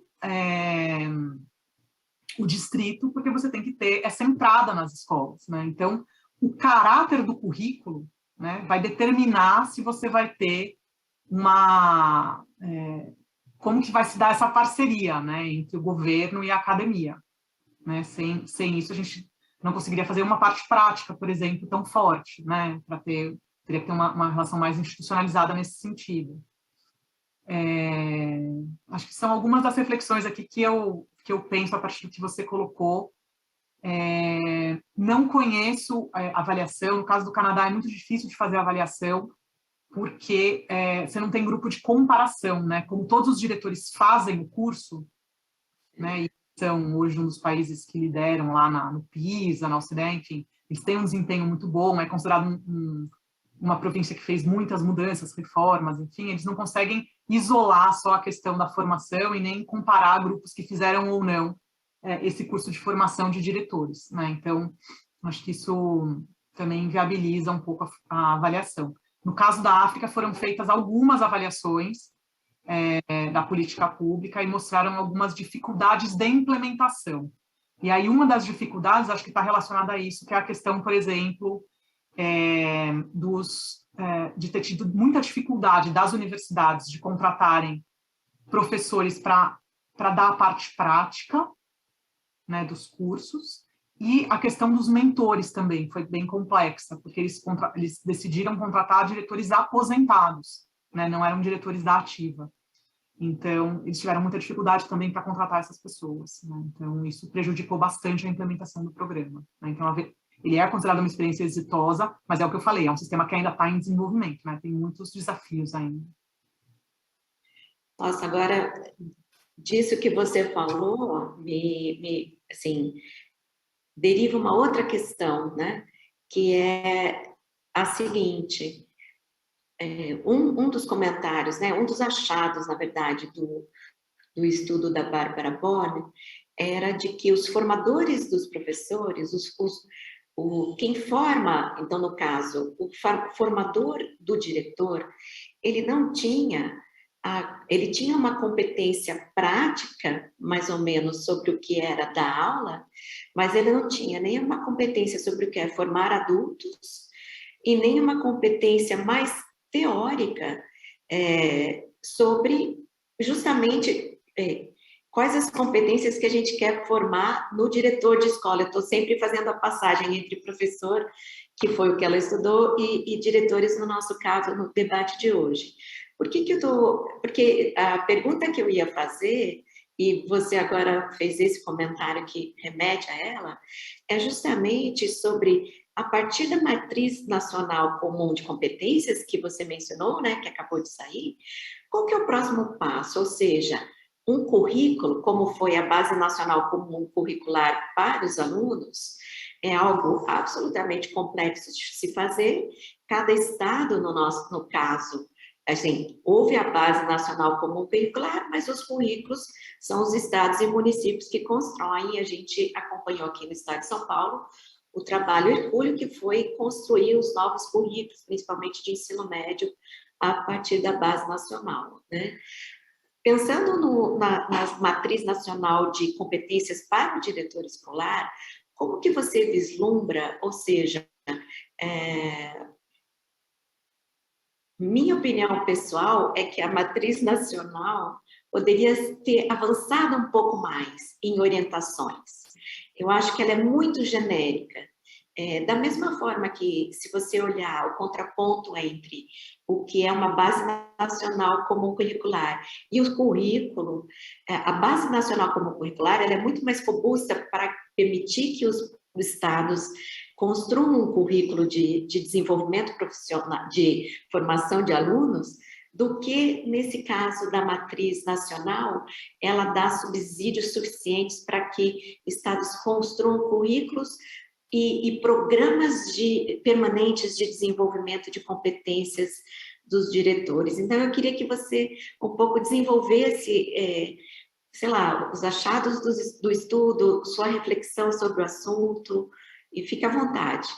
o distrito, porque você tem que ter essa entrada nas escolas, né? Então, o caráter do currículo, né, vai determinar se você vai ter como que vai se dar essa parceria, né, entre o governo e a academia, né? Sem isso, a gente não conseguiria fazer uma parte prática, por exemplo, tão forte, né? Teria que ter uma relação mais institucionalizada nesse sentido. Acho que são algumas das reflexões aqui que eu penso a partir do que você colocou. Não conheço avaliação. No caso do Canadá, é muito difícil de fazer avaliação, porque você não tem grupo de comparação, né? Como todos os diretores fazem o curso, né? E são hoje um dos países que lideram lá no PISA, na OCDE, enfim, eles têm um desempenho muito bom, é considerado uma província que fez muitas mudanças, reformas, enfim, eles não conseguem isolar só a questão da formação e nem comparar grupos que fizeram ou não esse curso de formação de diretores, né? Então, acho que isso também inviabiliza um pouco a avaliação. No caso da África, foram feitas algumas avaliações da política pública e mostraram algumas dificuldades de implementação. E aí, uma das dificuldades, acho que está relacionada a isso, que é a questão, por exemplo, de ter tido muita dificuldade das universidades de contratarem professores para dar a parte prática, né, dos cursos, e a questão dos mentores também foi bem complexa, porque eles decidiram contratar diretores aposentados, né, não eram diretores da ativa. Então, eles tiveram muita dificuldade também para contratar essas pessoas, né? Então, isso prejudicou bastante a implementação do programa, né? Então, ele é considerado uma experiência exitosa, mas é o que eu falei, é um sistema que ainda está em desenvolvimento, né? Tem muitos desafios ainda. Nossa, agora, disso que você falou, assim, deriva uma outra questão, né? Que é a seguinte, um dos comentários, né? Um dos achados, na verdade, do estudo da Bárbara Borne, era de que os formadores dos professores, quem forma, então, no caso, o formador do diretor, ele não tinha, ele tinha uma competência prática, mais ou menos, sobre o que era dar aula, mas ele não tinha nenhuma competência sobre o que é formar adultos e nenhuma competência mais teórica sobre justamente quais as competências que a gente quer formar no diretor de escola. Eu estou sempre fazendo a passagem entre professor, que foi o que ela estudou, e diretores, no nosso caso, no debate de hoje. Por que que eu tô... Porque a pergunta que eu ia fazer, e você agora fez esse comentário que remete a ela, é justamente sobre, a partir da matriz nacional comum de competências, que você mencionou, né, que acabou de sair, qual que é o próximo passo? Ou seja, um currículo, como foi a Base Nacional Comum Curricular para os alunos, é algo absolutamente complexo de se fazer. Cada estado, no caso, assim, houve a Base Nacional Comum Curricular, mas os currículos são os estados e municípios que constroem. A gente acompanhou aqui no estado de São Paulo o trabalho hercúleo que foi construir os novos currículos, principalmente de ensino médio, a partir da Base Nacional, né? Pensando na matriz nacional de competências para o diretor escolar, como que você vislumbra, ou seja, minha opinião pessoal é que a matriz nacional poderia ter avançado um pouco mais em orientações. Eu acho que ela é muito genérica. Da mesma forma que, se você olhar o contraponto entre o que é uma base nacional comum curricular e o currículo, a base nacional comum curricular ela é muito mais robusta para permitir que os estados construam um currículo de desenvolvimento profissional, de formação de alunos, do que, nesse caso da matriz nacional, ela dá subsídios suficientes para que estados construam currículos e programas permanentes de desenvolvimento de competências dos diretores. Então, eu queria que você um pouco desenvolvesse, sei lá, os achados do estudo, sua reflexão sobre o assunto, e fique à vontade.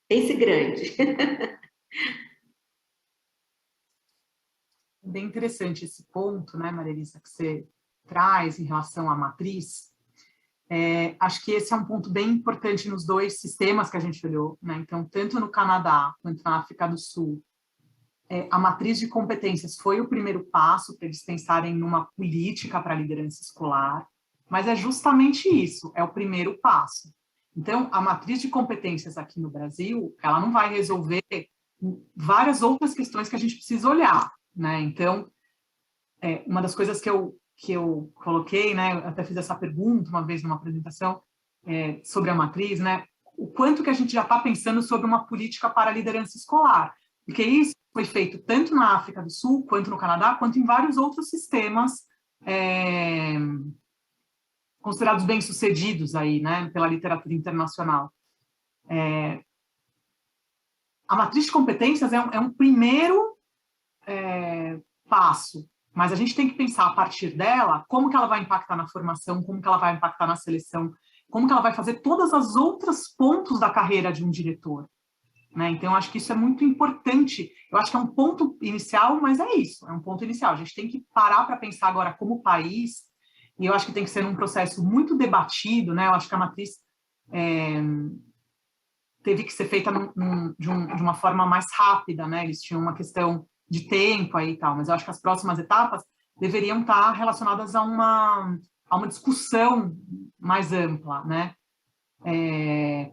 Pense grande. Bem interessante esse ponto, né, Maria Elisa, que você traz em relação à matriz. Acho que esse é um ponto bem importante nos dois sistemas que a gente olhou, né? Então, tanto no Canadá quanto na África do Sul, a matriz de competências foi o primeiro passo para eles pensarem numa política para a liderança escolar, mas é justamente isso, é o primeiro passo. Então, a matriz de competências aqui no Brasil, ela não vai resolver várias outras questões que a gente precisa olhar, né? Então, uma das coisas que eu coloquei, né, eu até fiz essa pergunta uma vez numa apresentação sobre a matriz, né, o quanto que a gente já está pensando sobre uma política para a liderança escolar, porque isso foi feito tanto na África do Sul, quanto no Canadá, quanto em vários outros sistemas considerados bem-sucedidos aí, né, pela literatura internacional. A matriz de competências é um primeiro passo, mas a gente tem que pensar a partir dela como que ela vai impactar na formação, como que ela vai impactar na seleção, como que ela vai fazer todas as outras pontos da carreira de um diretor, né? Então, eu acho que isso é muito importante. Eu acho que é um ponto inicial, mas é isso, é um ponto inicial. A gente tem que parar para pensar agora como país, e eu acho que tem que ser um processo muito debatido, né? Eu acho que a matriz teve que ser feita de uma forma mais rápida, né? Eles tinham uma questão de tempo aí e tal, mas eu acho que as próximas etapas deveriam estar relacionadas a uma discussão mais ampla, né?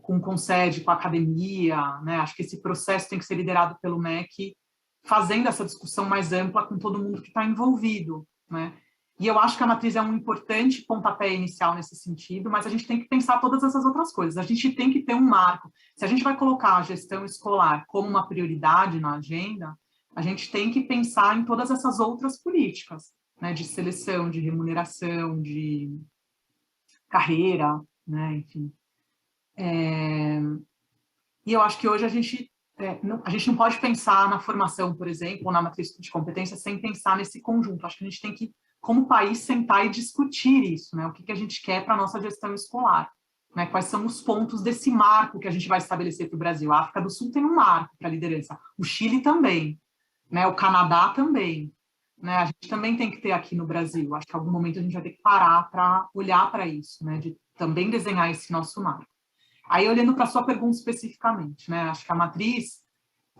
Com o CONSED, com a academia, né? Acho que esse processo tem que ser liderado pelo MEC, fazendo essa discussão mais ampla com todo mundo que está envolvido, né? E eu acho que a matriz é um importante pontapé inicial nesse sentido, mas a gente tem que pensar todas essas outras coisas. A gente tem que ter um marco. Se a gente vai colocar a gestão escolar como uma prioridade na agenda, a gente tem que pensar em todas essas outras políticas, né, de seleção, de remuneração, de carreira, né, enfim. E eu acho que hoje a gente não pode pensar na formação, por exemplo, ou na matriz de competência sem pensar nesse conjunto. Acho que a gente tem que, como país, sentar e discutir isso, né? O que a gente quer para a nossa gestão escolar, né? Quais são os pontos desse marco que a gente vai estabelecer para o Brasil? A África do Sul tem um marco para a liderança, o Chile também, né? O Canadá também, né? A gente também tem que ter aqui no Brasil. Acho que em algum momento a gente vai ter que parar para olhar para isso, né? De também desenhar esse nosso marco. Aí, olhando para a sua pergunta especificamente, né? Acho que a matriz,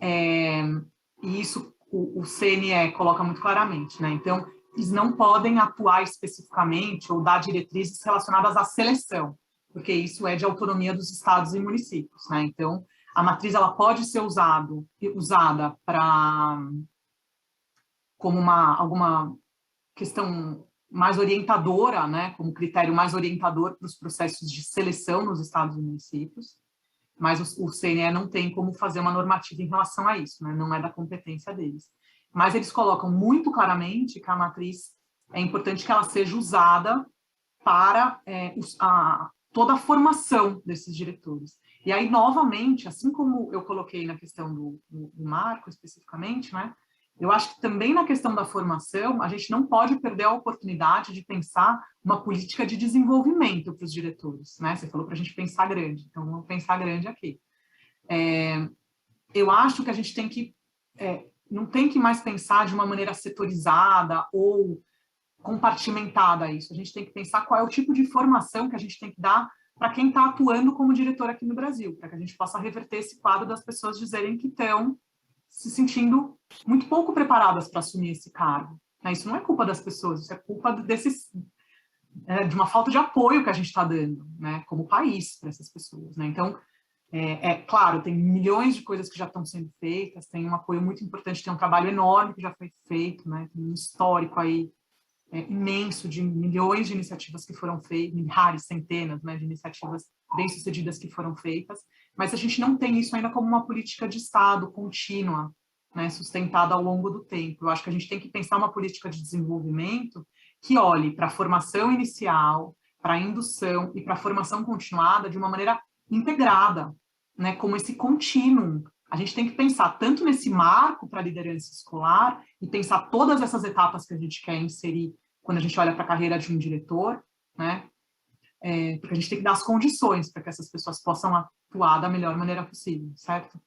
e isso o CNE coloca muito claramente, né? Então, eles não podem atuar especificamente ou dar diretrizes relacionadas à seleção, porque isso é de autonomia dos estados e municípios, né? Então, a matriz ela pode ser usada para como alguma questão mais orientadora, né, como critério mais orientador para os processos de seleção nos estados e municípios, mas o CNE não tem como fazer uma normativa em relação a isso, né, não é da competência deles. Mas eles colocam muito claramente que a matriz é importante que ela seja usada para toda a formação desses diretores. E aí, novamente, assim como eu coloquei na questão do marco especificamente, né, eu acho que também na questão da formação, a gente não pode perder a oportunidade de pensar uma política de desenvolvimento para os diretores, né? Você falou para a gente pensar grande, então vamos pensar grande aqui. Eu acho que a gente tem que, não tem que mais pensar de uma maneira setorizada ou compartimentada isso. A gente tem que pensar qual é o tipo de formação que a gente tem que dar para quem está atuando como diretor aqui no Brasil, para que a gente possa reverter esse quadro das pessoas dizerem que estão se sentindo muito pouco preparadas para assumir esse cargo. Isso não é culpa das pessoas, isso é culpa de uma falta de apoio que a gente está dando, né, como país para essas pessoas. Né? Então, claro, tem milhões de coisas que já estão sendo feitas, tem um apoio muito importante, tem um trabalho enorme que já foi feito, né, tem um histórico aí imenso de milhões de iniciativas que foram feitas, milhares, centenas, né, de iniciativas bem-sucedidas que foram feitas, mas a gente não tem isso ainda como uma política de Estado contínua, né, sustentada ao longo do tempo. Eu acho que a gente tem que pensar uma política de desenvolvimento que olhe para a formação inicial, para a indução e para a formação continuada de uma maneira integrada, né, como esse contínuo. A gente tem que pensar tanto nesse marco para a liderança escolar e pensar todas essas etapas que a gente quer inserir quando a gente olha para a carreira de um diretor, né? Porque a gente tem que dar as condições para que essas pessoas possam atuar da melhor maneira possível, certo?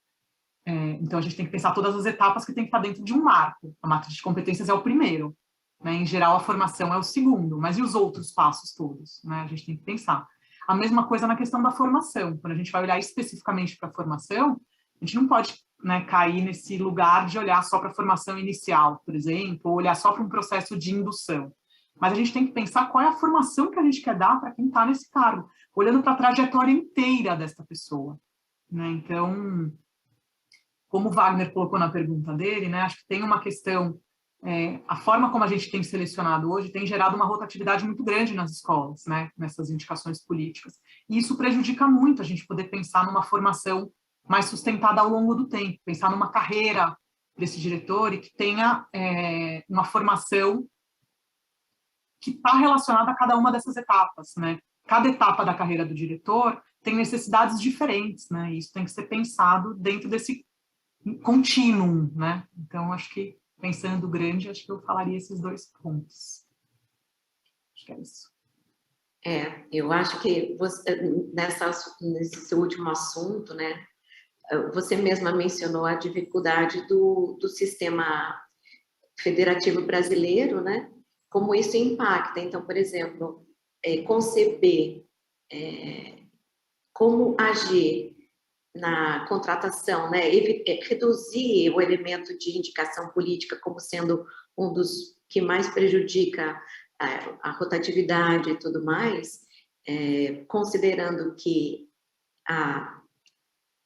Então, a gente tem que pensar todas as etapas que tem que estar dentro de um marco. A matriz de competências é o primeiro, né? Em geral, a formação é o segundo, mas e os outros passos todos? Né? A gente tem que pensar. A mesma coisa na questão da formação. Quando a gente vai olhar especificamente para a formação, a gente não pode, né, cair nesse lugar de olhar só para a formação inicial, por exemplo, ou olhar só para um processo de indução. Mas a gente tem que pensar qual é a formação que a gente quer dar para quem está nesse cargo, olhando para a trajetória inteira dessa pessoa. Né? Então, como o Wagner colocou na pergunta dele, né, acho que tem uma questão, a forma como a gente tem selecionado hoje tem gerado uma rotatividade muito grande nas escolas, né, nessas indicações políticas. E isso prejudica muito a gente poder pensar numa formação mais sustentada ao longo do tempo, pensar numa carreira desse diretor e que tenha uma formação que está relacionada a cada uma dessas etapas, né? Cada etapa da carreira do diretor tem necessidades diferentes, né? E isso tem que ser pensado dentro desse contínuo, né? Então, acho que, pensando grande, acho que eu falaria esses dois pontos. Acho que é isso. Eu acho que nesse seu último assunto, né? Você mesma mencionou a dificuldade do sistema federativo brasileiro, né? Como isso impacta. Então, por exemplo, conceber como agir na contratação, né? Reduzir o elemento de indicação política como sendo um dos que mais prejudica a rotatividade e tudo mais, considerando que a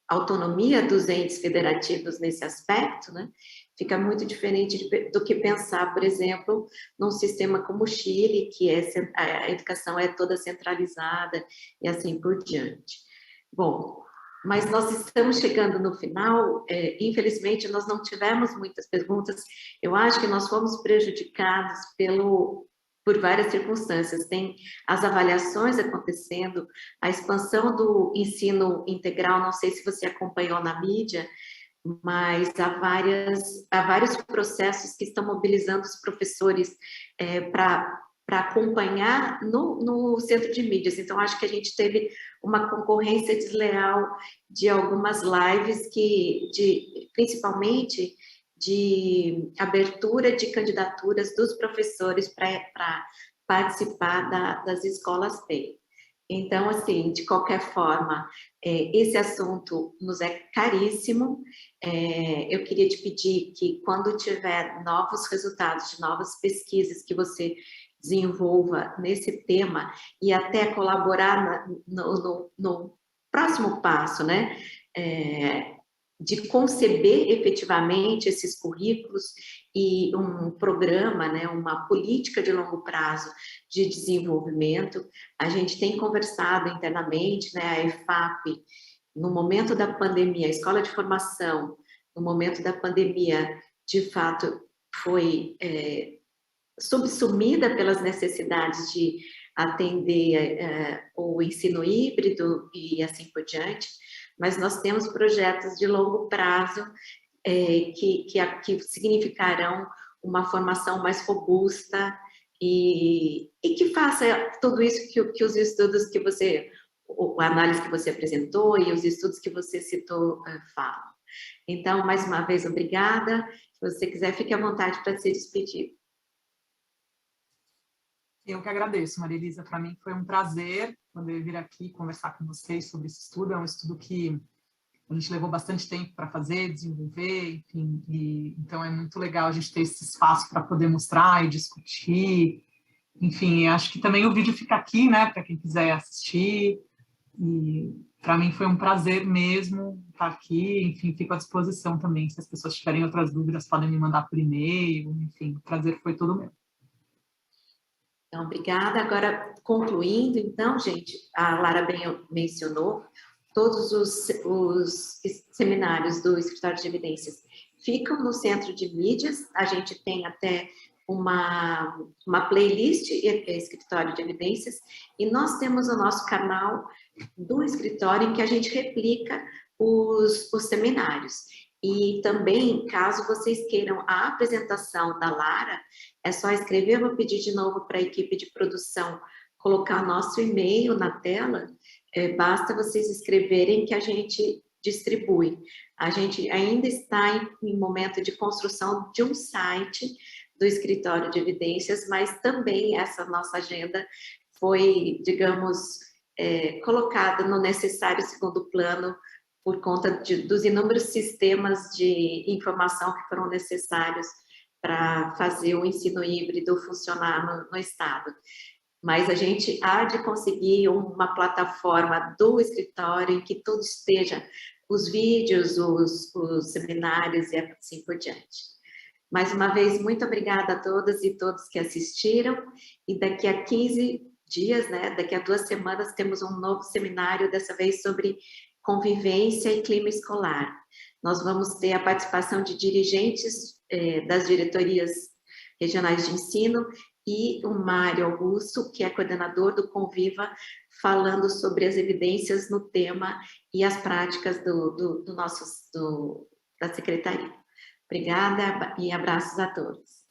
autonomia dos entes federativos nesse aspecto, né, fica muito diferente do que pensar, por exemplo, num sistema como o Chile, que a educação é toda centralizada e assim por diante. Bom, Mas nós estamos chegando no final, infelizmente nós não tivemos muitas perguntas, eu acho que nós fomos prejudicados por várias circunstâncias, tem as avaliações acontecendo, a expansão do ensino integral, não sei se você acompanhou na mídia, mas há vários processos que estão mobilizando os professores para acompanhar no centro de mídias. Então, acho que a gente teve uma concorrência desleal de algumas lives principalmente de abertura de candidaturas dos professores para participar das escolas TEI. Então, assim, de qualquer forma, esse assunto nos é caríssimo. Eu queria te pedir que, quando tiver novos resultados de novas pesquisas que você desenvolva nesse tema e até colaborar no próximo passo, né? De conceber efetivamente esses currículos e um programa, né, uma política de longo prazo de desenvolvimento. A gente tem conversado internamente, né, a EFAP, no momento da pandemia, a escola de formação, no momento da pandemia, de fato, foi subsumida pelas necessidades de atender o ensino híbrido e assim por diante, mas nós temos projetos de longo prazo que significarão uma formação mais robusta e que faça tudo isso que os estudos que você, a análise que você apresentou e os estudos que você citou falam. Então, mais uma vez, obrigada. Se você quiser, fique à vontade para se despedir. Eu que agradeço, Maria Elisa. Para mim foi um prazer poder vir aqui conversar com vocês sobre esse estudo. É um estudo que a gente levou bastante tempo para fazer, desenvolver, enfim, então é muito legal a gente ter esse espaço para poder mostrar e discutir. Enfim, acho que também o vídeo fica aqui, né, para quem quiser assistir. E para mim foi um prazer mesmo estar aqui. Enfim, fico à disposição também. Se as pessoas tiverem outras dúvidas, podem me mandar por e-mail. Enfim, o prazer foi todo meu. Então, obrigada. Agora, concluindo, então, gente, a Lara bem mencionou, todos os seminários do Escritório de Evidências ficam no Centro de Mídias, a gente tem até uma playlist Escritório de Evidências, e nós temos o nosso canal do escritório em que a gente replica os seminários. E também, caso vocês queiram a apresentação da Lara, é só escrever, eu vou pedir de novo para a equipe de produção colocar nosso e-mail na tela, basta vocês escreverem que a gente distribui. A gente ainda está em momento de construção de um site do Escritório de Evidências, mas também essa nossa agenda foi, digamos, colocada no necessário segundo plano por conta dos inúmeros sistemas de informação que foram necessários para fazer o ensino híbrido funcionar no Estado. Mas a gente há de conseguir uma plataforma do escritório em que tudo esteja, os vídeos, os seminários e assim por diante. Mais uma vez, muito obrigada a todas e todos que assistiram, e daqui a 15 dias, né, daqui a 2 semanas, temos um novo seminário, dessa vez sobre convivência e clima escolar. Nós vamos ter a participação de dirigentes das diretorias regionais de ensino e o Mário Augusto, que é coordenador do Conviva, falando sobre as evidências no tema e as práticas da Secretaria. Obrigada e abraços a todos.